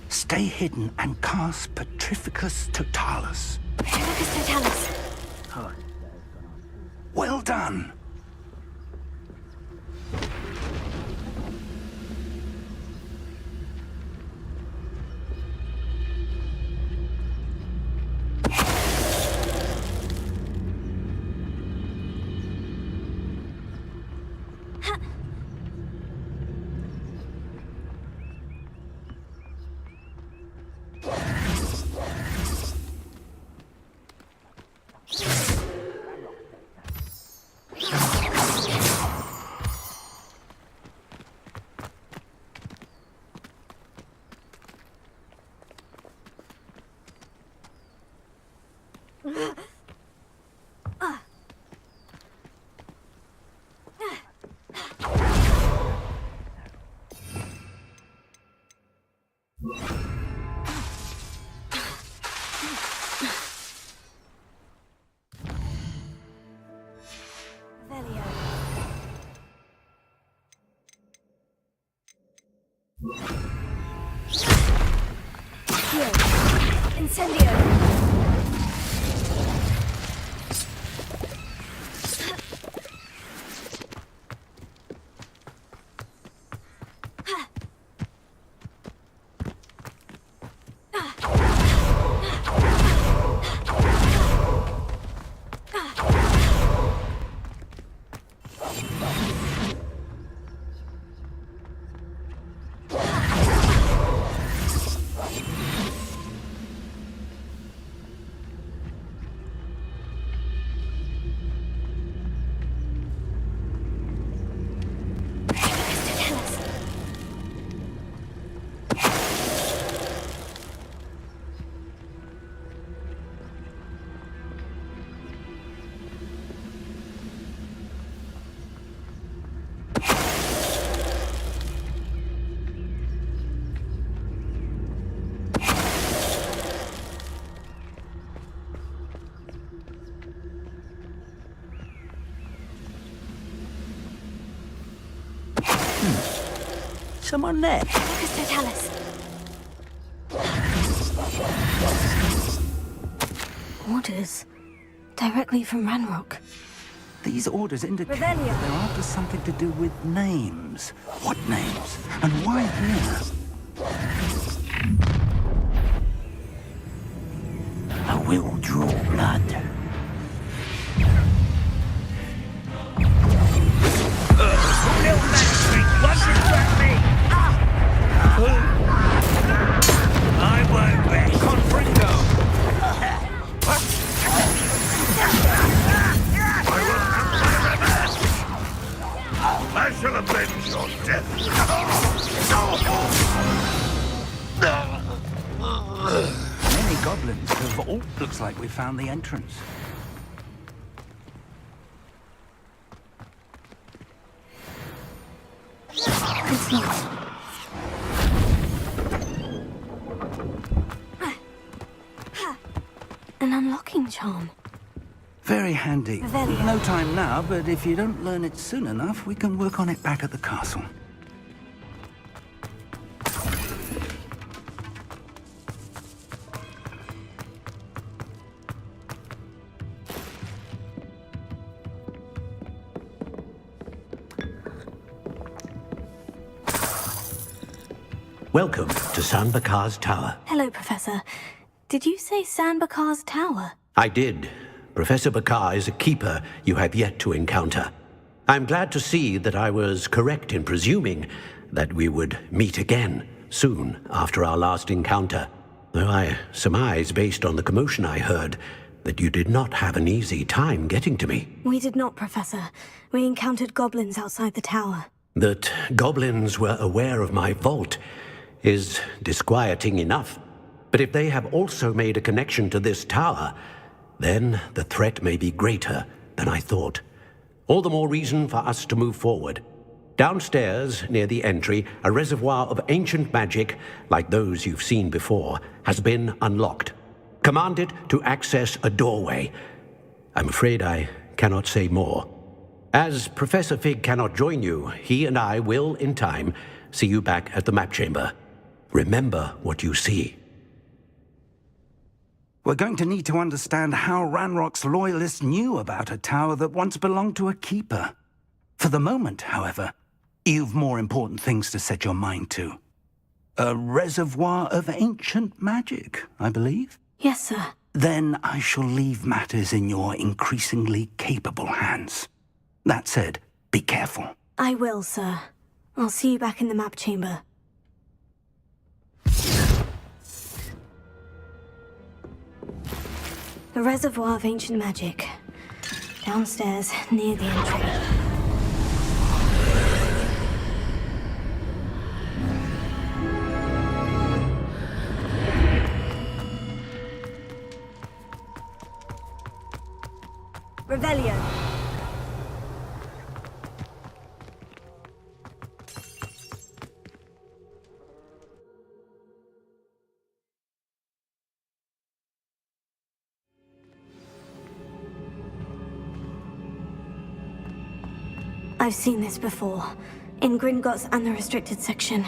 Stay hidden and cast Petrificus Totalis. Petrificus Totalis. Well done. Incendio! Someone there? Focus Totalis. Orders. Directly from Ranrock. These orders indicate Revelio. that they're after something to do with names. What names? And why here? I will draw blood. Little magistrate, one distract me! I won't bet. Confringo! I shall avenge your death. Many goblins have all... Looks like we found the entrance. It's locked. An unlocking charm. Very handy. Revelio. No time now, but if you don't learn it soon enough, we can work on it back at the castle. Welcome to San Bakar's tower. Hello, Professor. Did you say San Bakar's tower? I did. Professor Bakar is a keeper you have yet to encounter. I'm glad to see that I was correct in presuming that we would meet again soon after our last encounter. Though I surmise, based on the commotion I heard, that you did not have an easy time getting to me. We did not, Professor. We encountered goblins outside the tower. That goblins were aware of my vault is disquieting enough. But if they have also made a connection to this tower, then the threat may be greater than I thought. All the more reason for us to move forward. Downstairs, near the entry, a reservoir of ancient magic, like those you've seen before, has been unlocked. Command it to access a doorway. I'm afraid I cannot say more. As Professor Fig cannot join you, he and I will, in time, see you back at the map chamber. Remember what you see. We're going to need to understand how Ranrock's loyalists knew about a tower that once belonged to a keeper. For the moment, however, you've more important things to set your mind to. A reservoir of ancient magic, I believe? Yes, sir. Then I shall leave matters in your increasingly capable hands. That said, be careful. I will, sir. I'll see you back in the map chamber. The reservoir of ancient magic. Downstairs, near the entry. Revelio. I've seen this before, in Gringotts and the restricted section.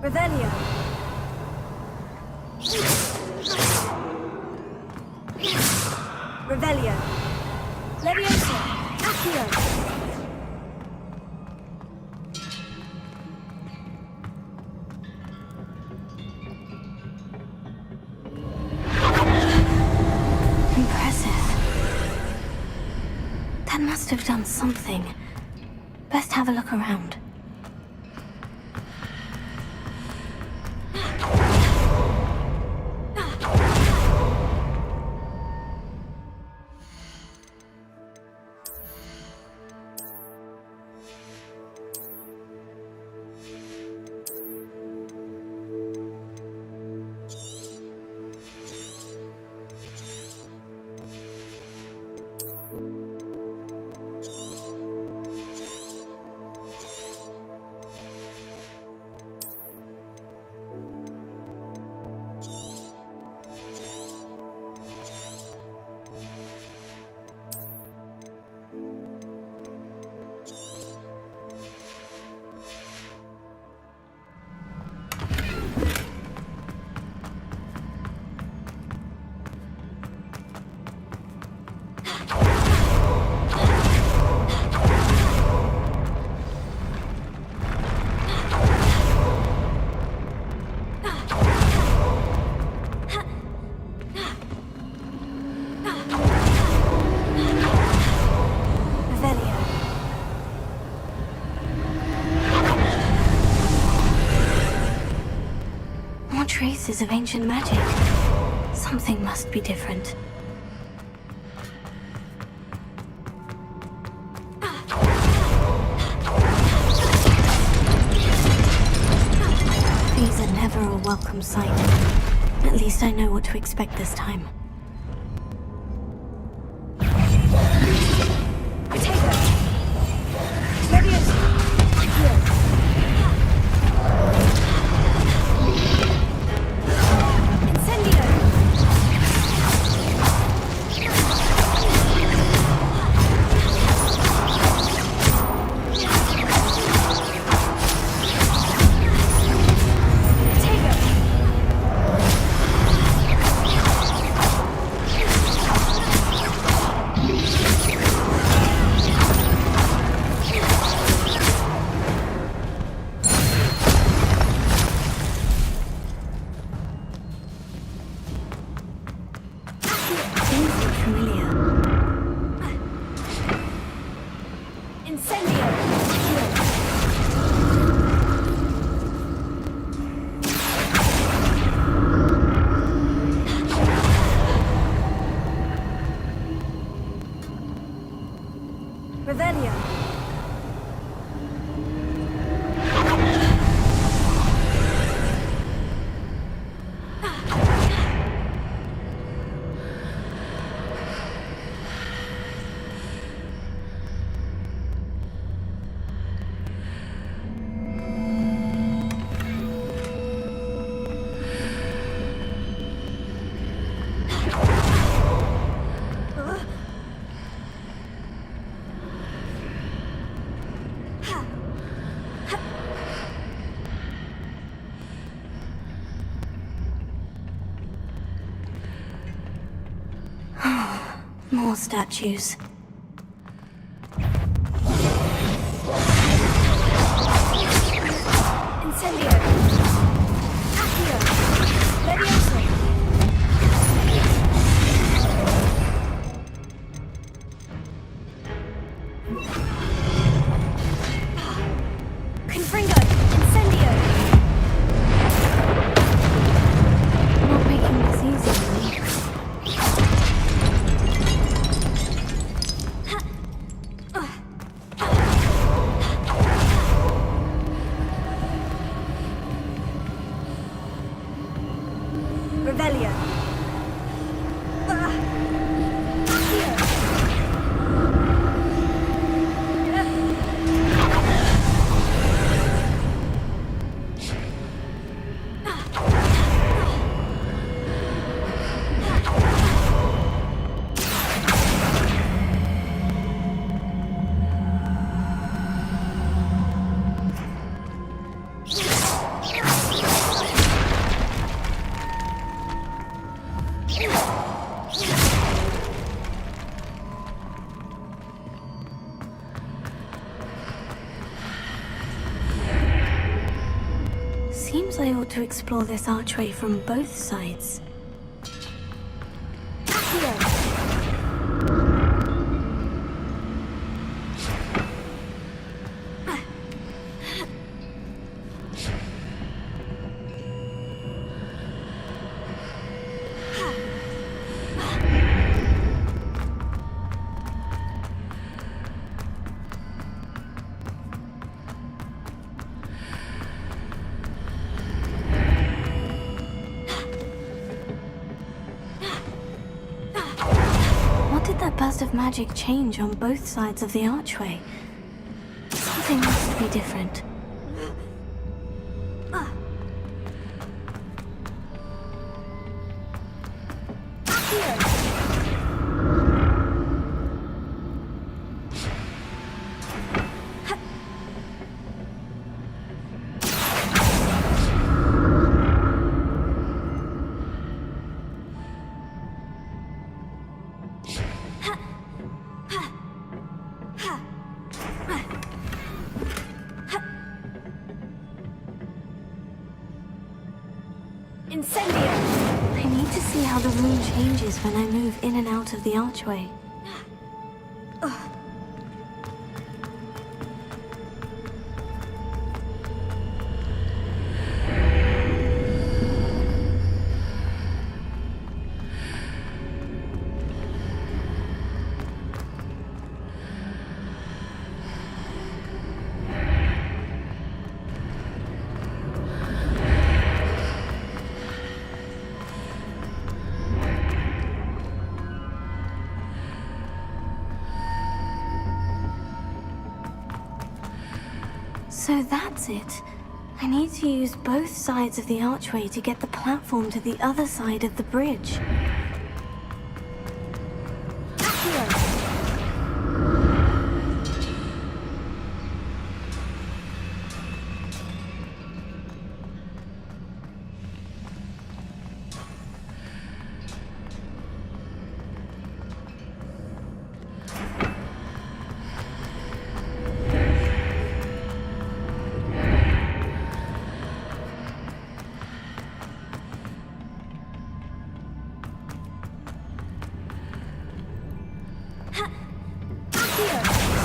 Revelio. Revelio. Leviosa. Accio. Must have done something. Best have a look around. traces of ancient magic. Something must be different. These are never a welcome sight. At least I know what to expect this time. More statues. Incendio! Accio! Levioso! Confringo! Incendio! Not making this easy for me. Revelio! Seems I ought to explore this archway from both sides. Burst of magic change on both sides of the archway. Something must be different. I need to see how the room changes when I move in and out of the archway. So that's it. I need to use both sides of the archway to get the platform to the other side of the bridge.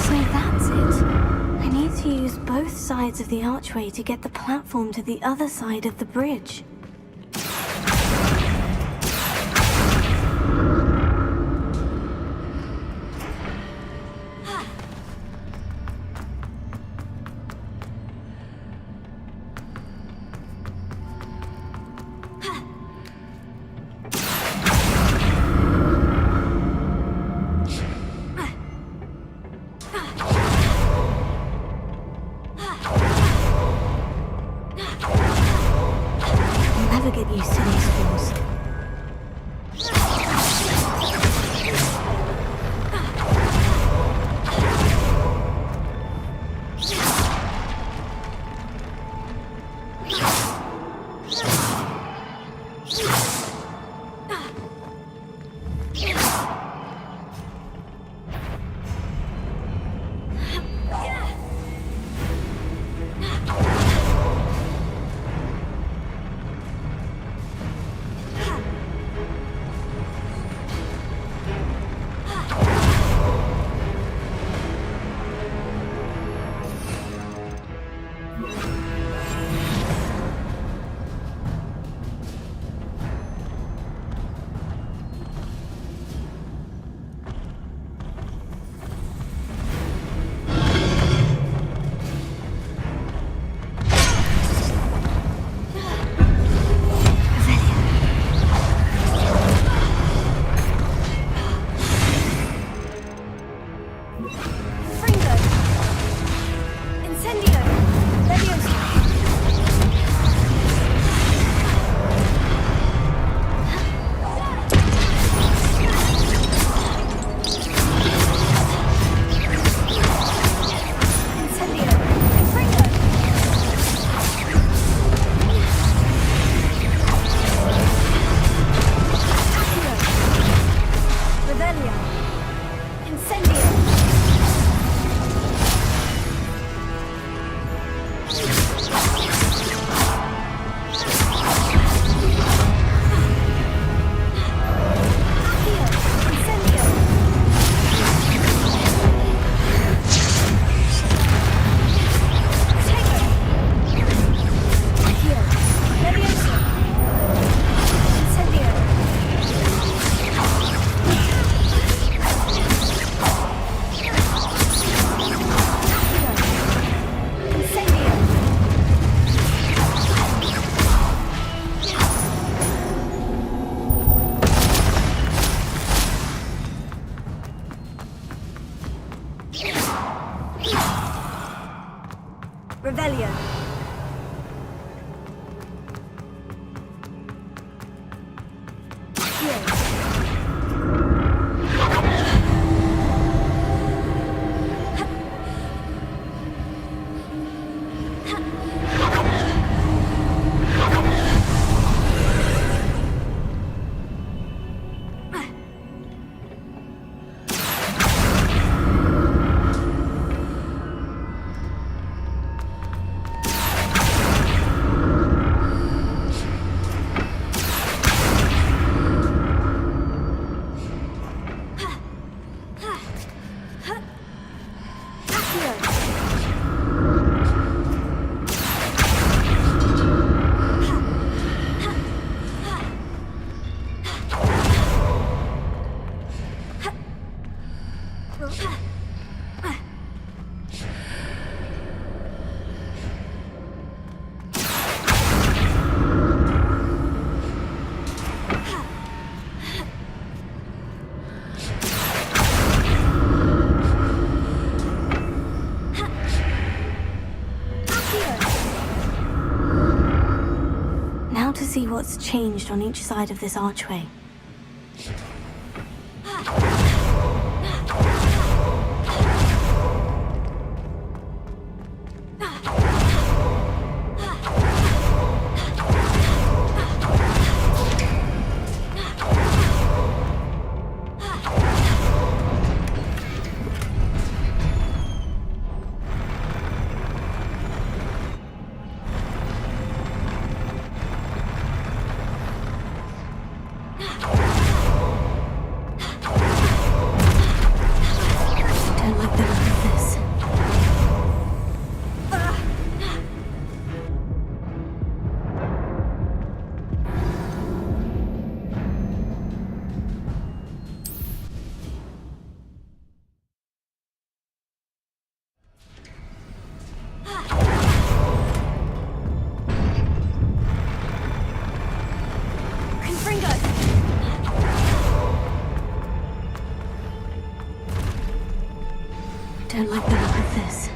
So that's it. I need to use both sides of the archway to get the platform to the other side of the bridge. I'll never get used to these floors. see what's changed on each side of this archway. Don't like the look of this.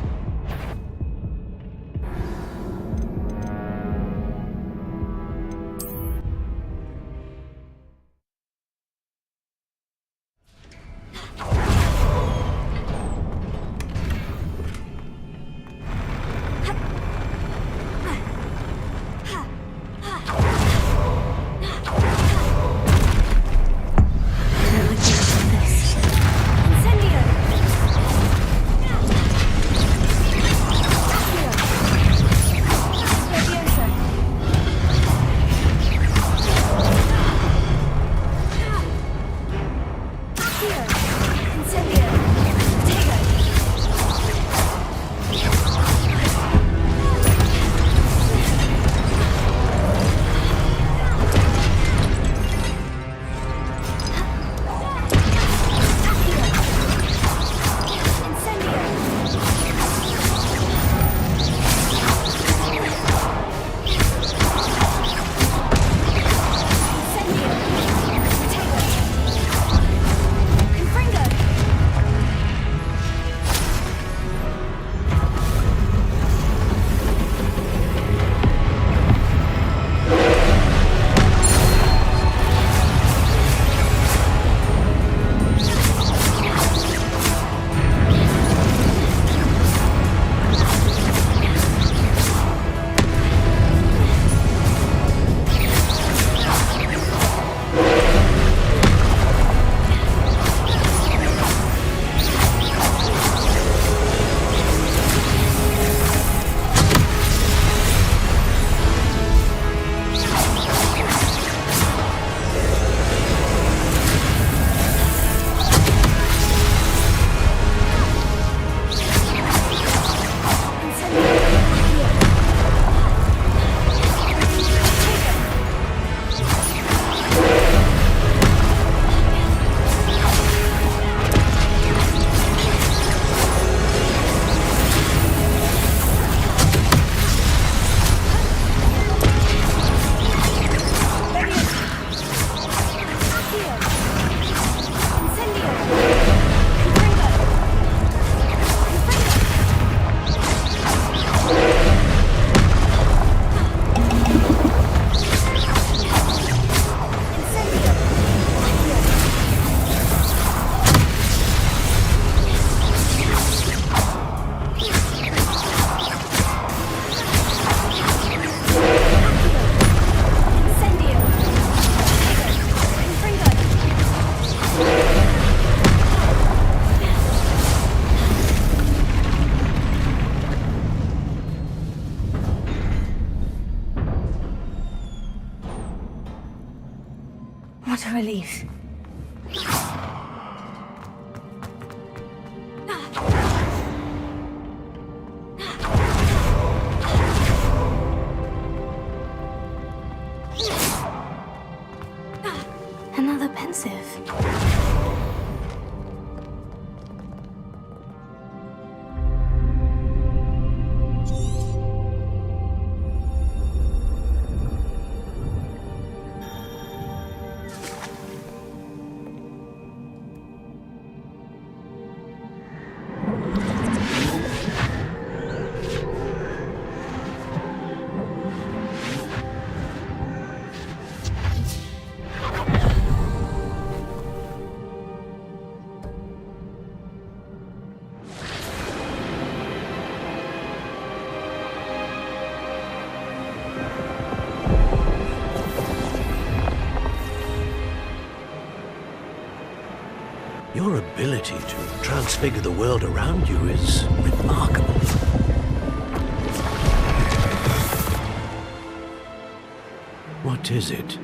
What a relief. Another pensive. Your ability to transfigure the world around you is remarkable. What is it?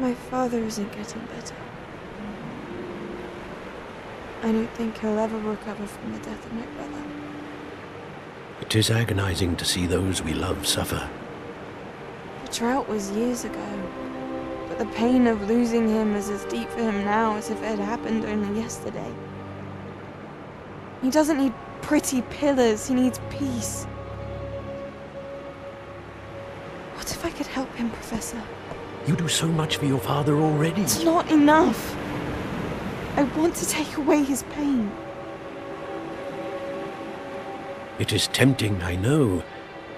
My father isn't getting better. I don't think he'll ever recover from the death of my brother. It is agonizing to see those we love suffer. The drought was years ago, but the pain of losing him is as deep for him now as if it had happened only yesterday. He doesn't need pretty pillars, he needs peace. What if I could help him, Professor? You do so much for your father already. It's not enough. I want to take away his pain. It is tempting, I know,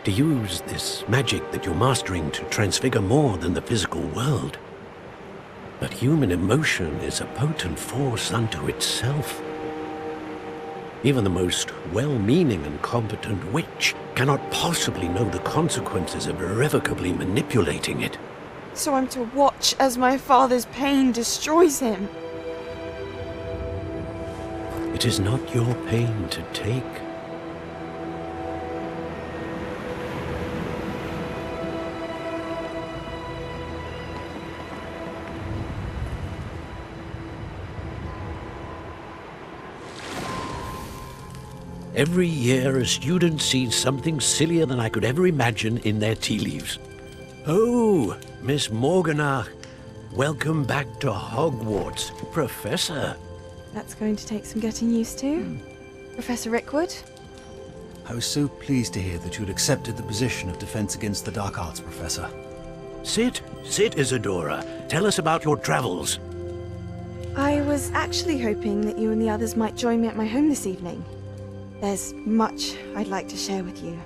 to use this magic that you're mastering to transfigure more than the physical world. But human emotion is a potent force unto itself. Even the most well-meaning and competent witch cannot possibly know the consequences of irrevocably manipulating it. So I'm to watch as my father's pain destroys him. It is not your pain to take. Every year, a student sees something sillier than I could ever imagine in their tea leaves. Oh, Miss Morganach, welcome back to Hogwarts, Professor. That's going to take some getting used to. Professor Rickwood? I was so pleased to hear that you'd accepted the position of Defense Against the Dark Arts, Professor. Sit, Isadora. Tell us about your travels. I was actually hoping that you and the others might join me at my home this evening. There's much I'd like to share with you.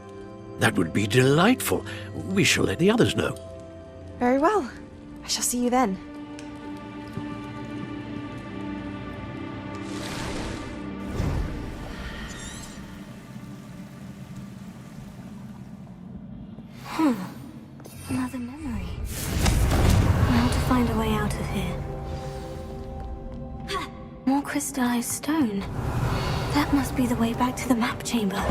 That would be delightful. We shall let the others know. Very well. I shall see you then. Another memory. Now to find a way out of here. More crystallized stone. That must be the way back to the map chamber.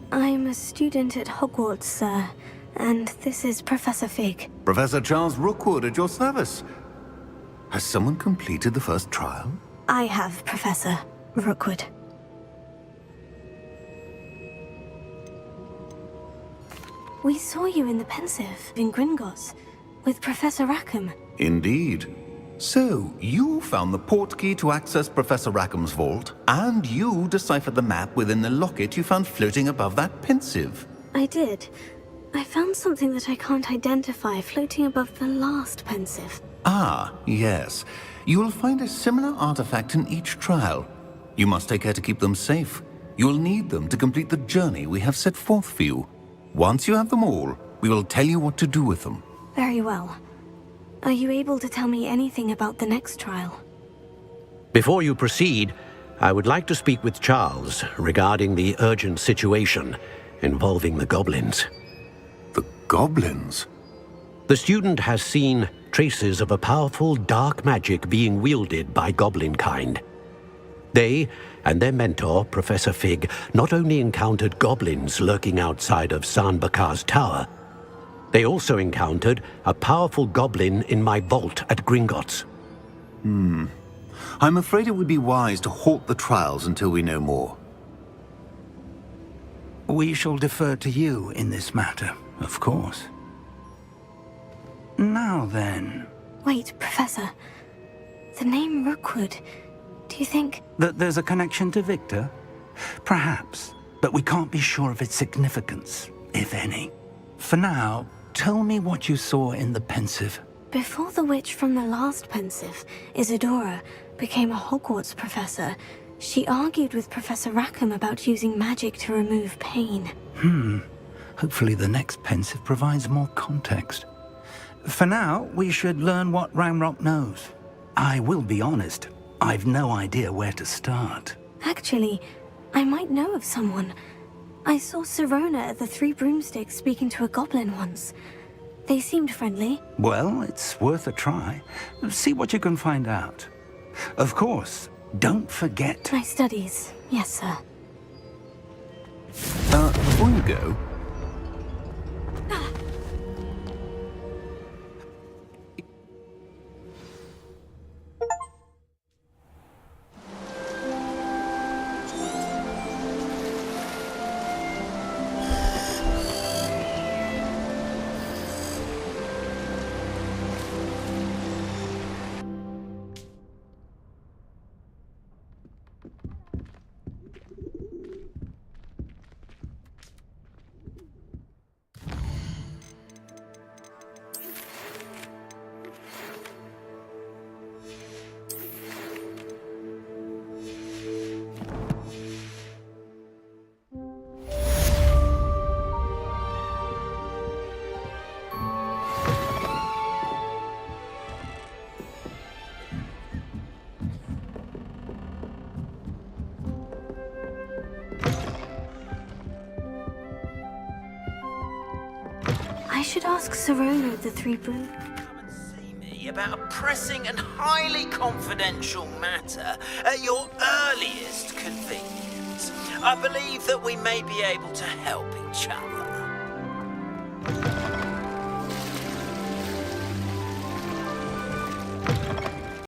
I'm a student at Hogwarts, sir, and this is Professor Fig. Professor Charles Rookwood at your service. Has someone completed the first trial? I have, Professor Rookwood. We saw you in the Pensive in Gringotts with Professor Rackham. Indeed. So, you found the portkey to access Professor Rackham's vault, and you deciphered the map within the locket you found floating above that Pensive. I did. I found something that I can't identify floating above the last Pensive. Ah, yes. You will find a similar artifact in each trial. You must take care to keep them safe. You will need them to complete the journey we have set forth for you. Once you have them all, we will tell you what to do with them. Very well. Are you able to tell me anything about the next trial? Before you proceed, I would like to speak with Charles regarding the urgent situation involving the goblins. The goblins? The student has seen traces of a powerful dark magic being wielded by goblin kind. They and their mentor, Professor Fig, not only encountered goblins lurking outside of San Bakar's tower, they also encountered a powerful goblin in my vault at Gringotts. I'm afraid it would be wise to halt the trials until we know more. We shall defer to you in this matter, of course. Now then... Wait, Professor. The name Rookwood. Do you think... that there's a connection to Victor? Perhaps, but we can't be sure of its significance, if any. For now, tell me what you saw in the Pensive. Before the witch from the last pensive, Isadora, became a Hogwarts professor, she argued with Professor Rackham about using magic to remove pain. Hopefully the next pensive provides more context. For now, we should learn what Ranrock knows. I will be honest, I've no idea where to start. Actually, I might know of someone. I saw Sirona at the Three Broomsticks speaking to a goblin once. They seemed friendly. Well, it's worth a try. See what you can find out. Of course, don't forget... My studies, yes, sir. Before you go... I should ask Sirona of the Three Broom. About a pressing and highly confidential matter at your earliest convenience. I believe that we may be able to help each other.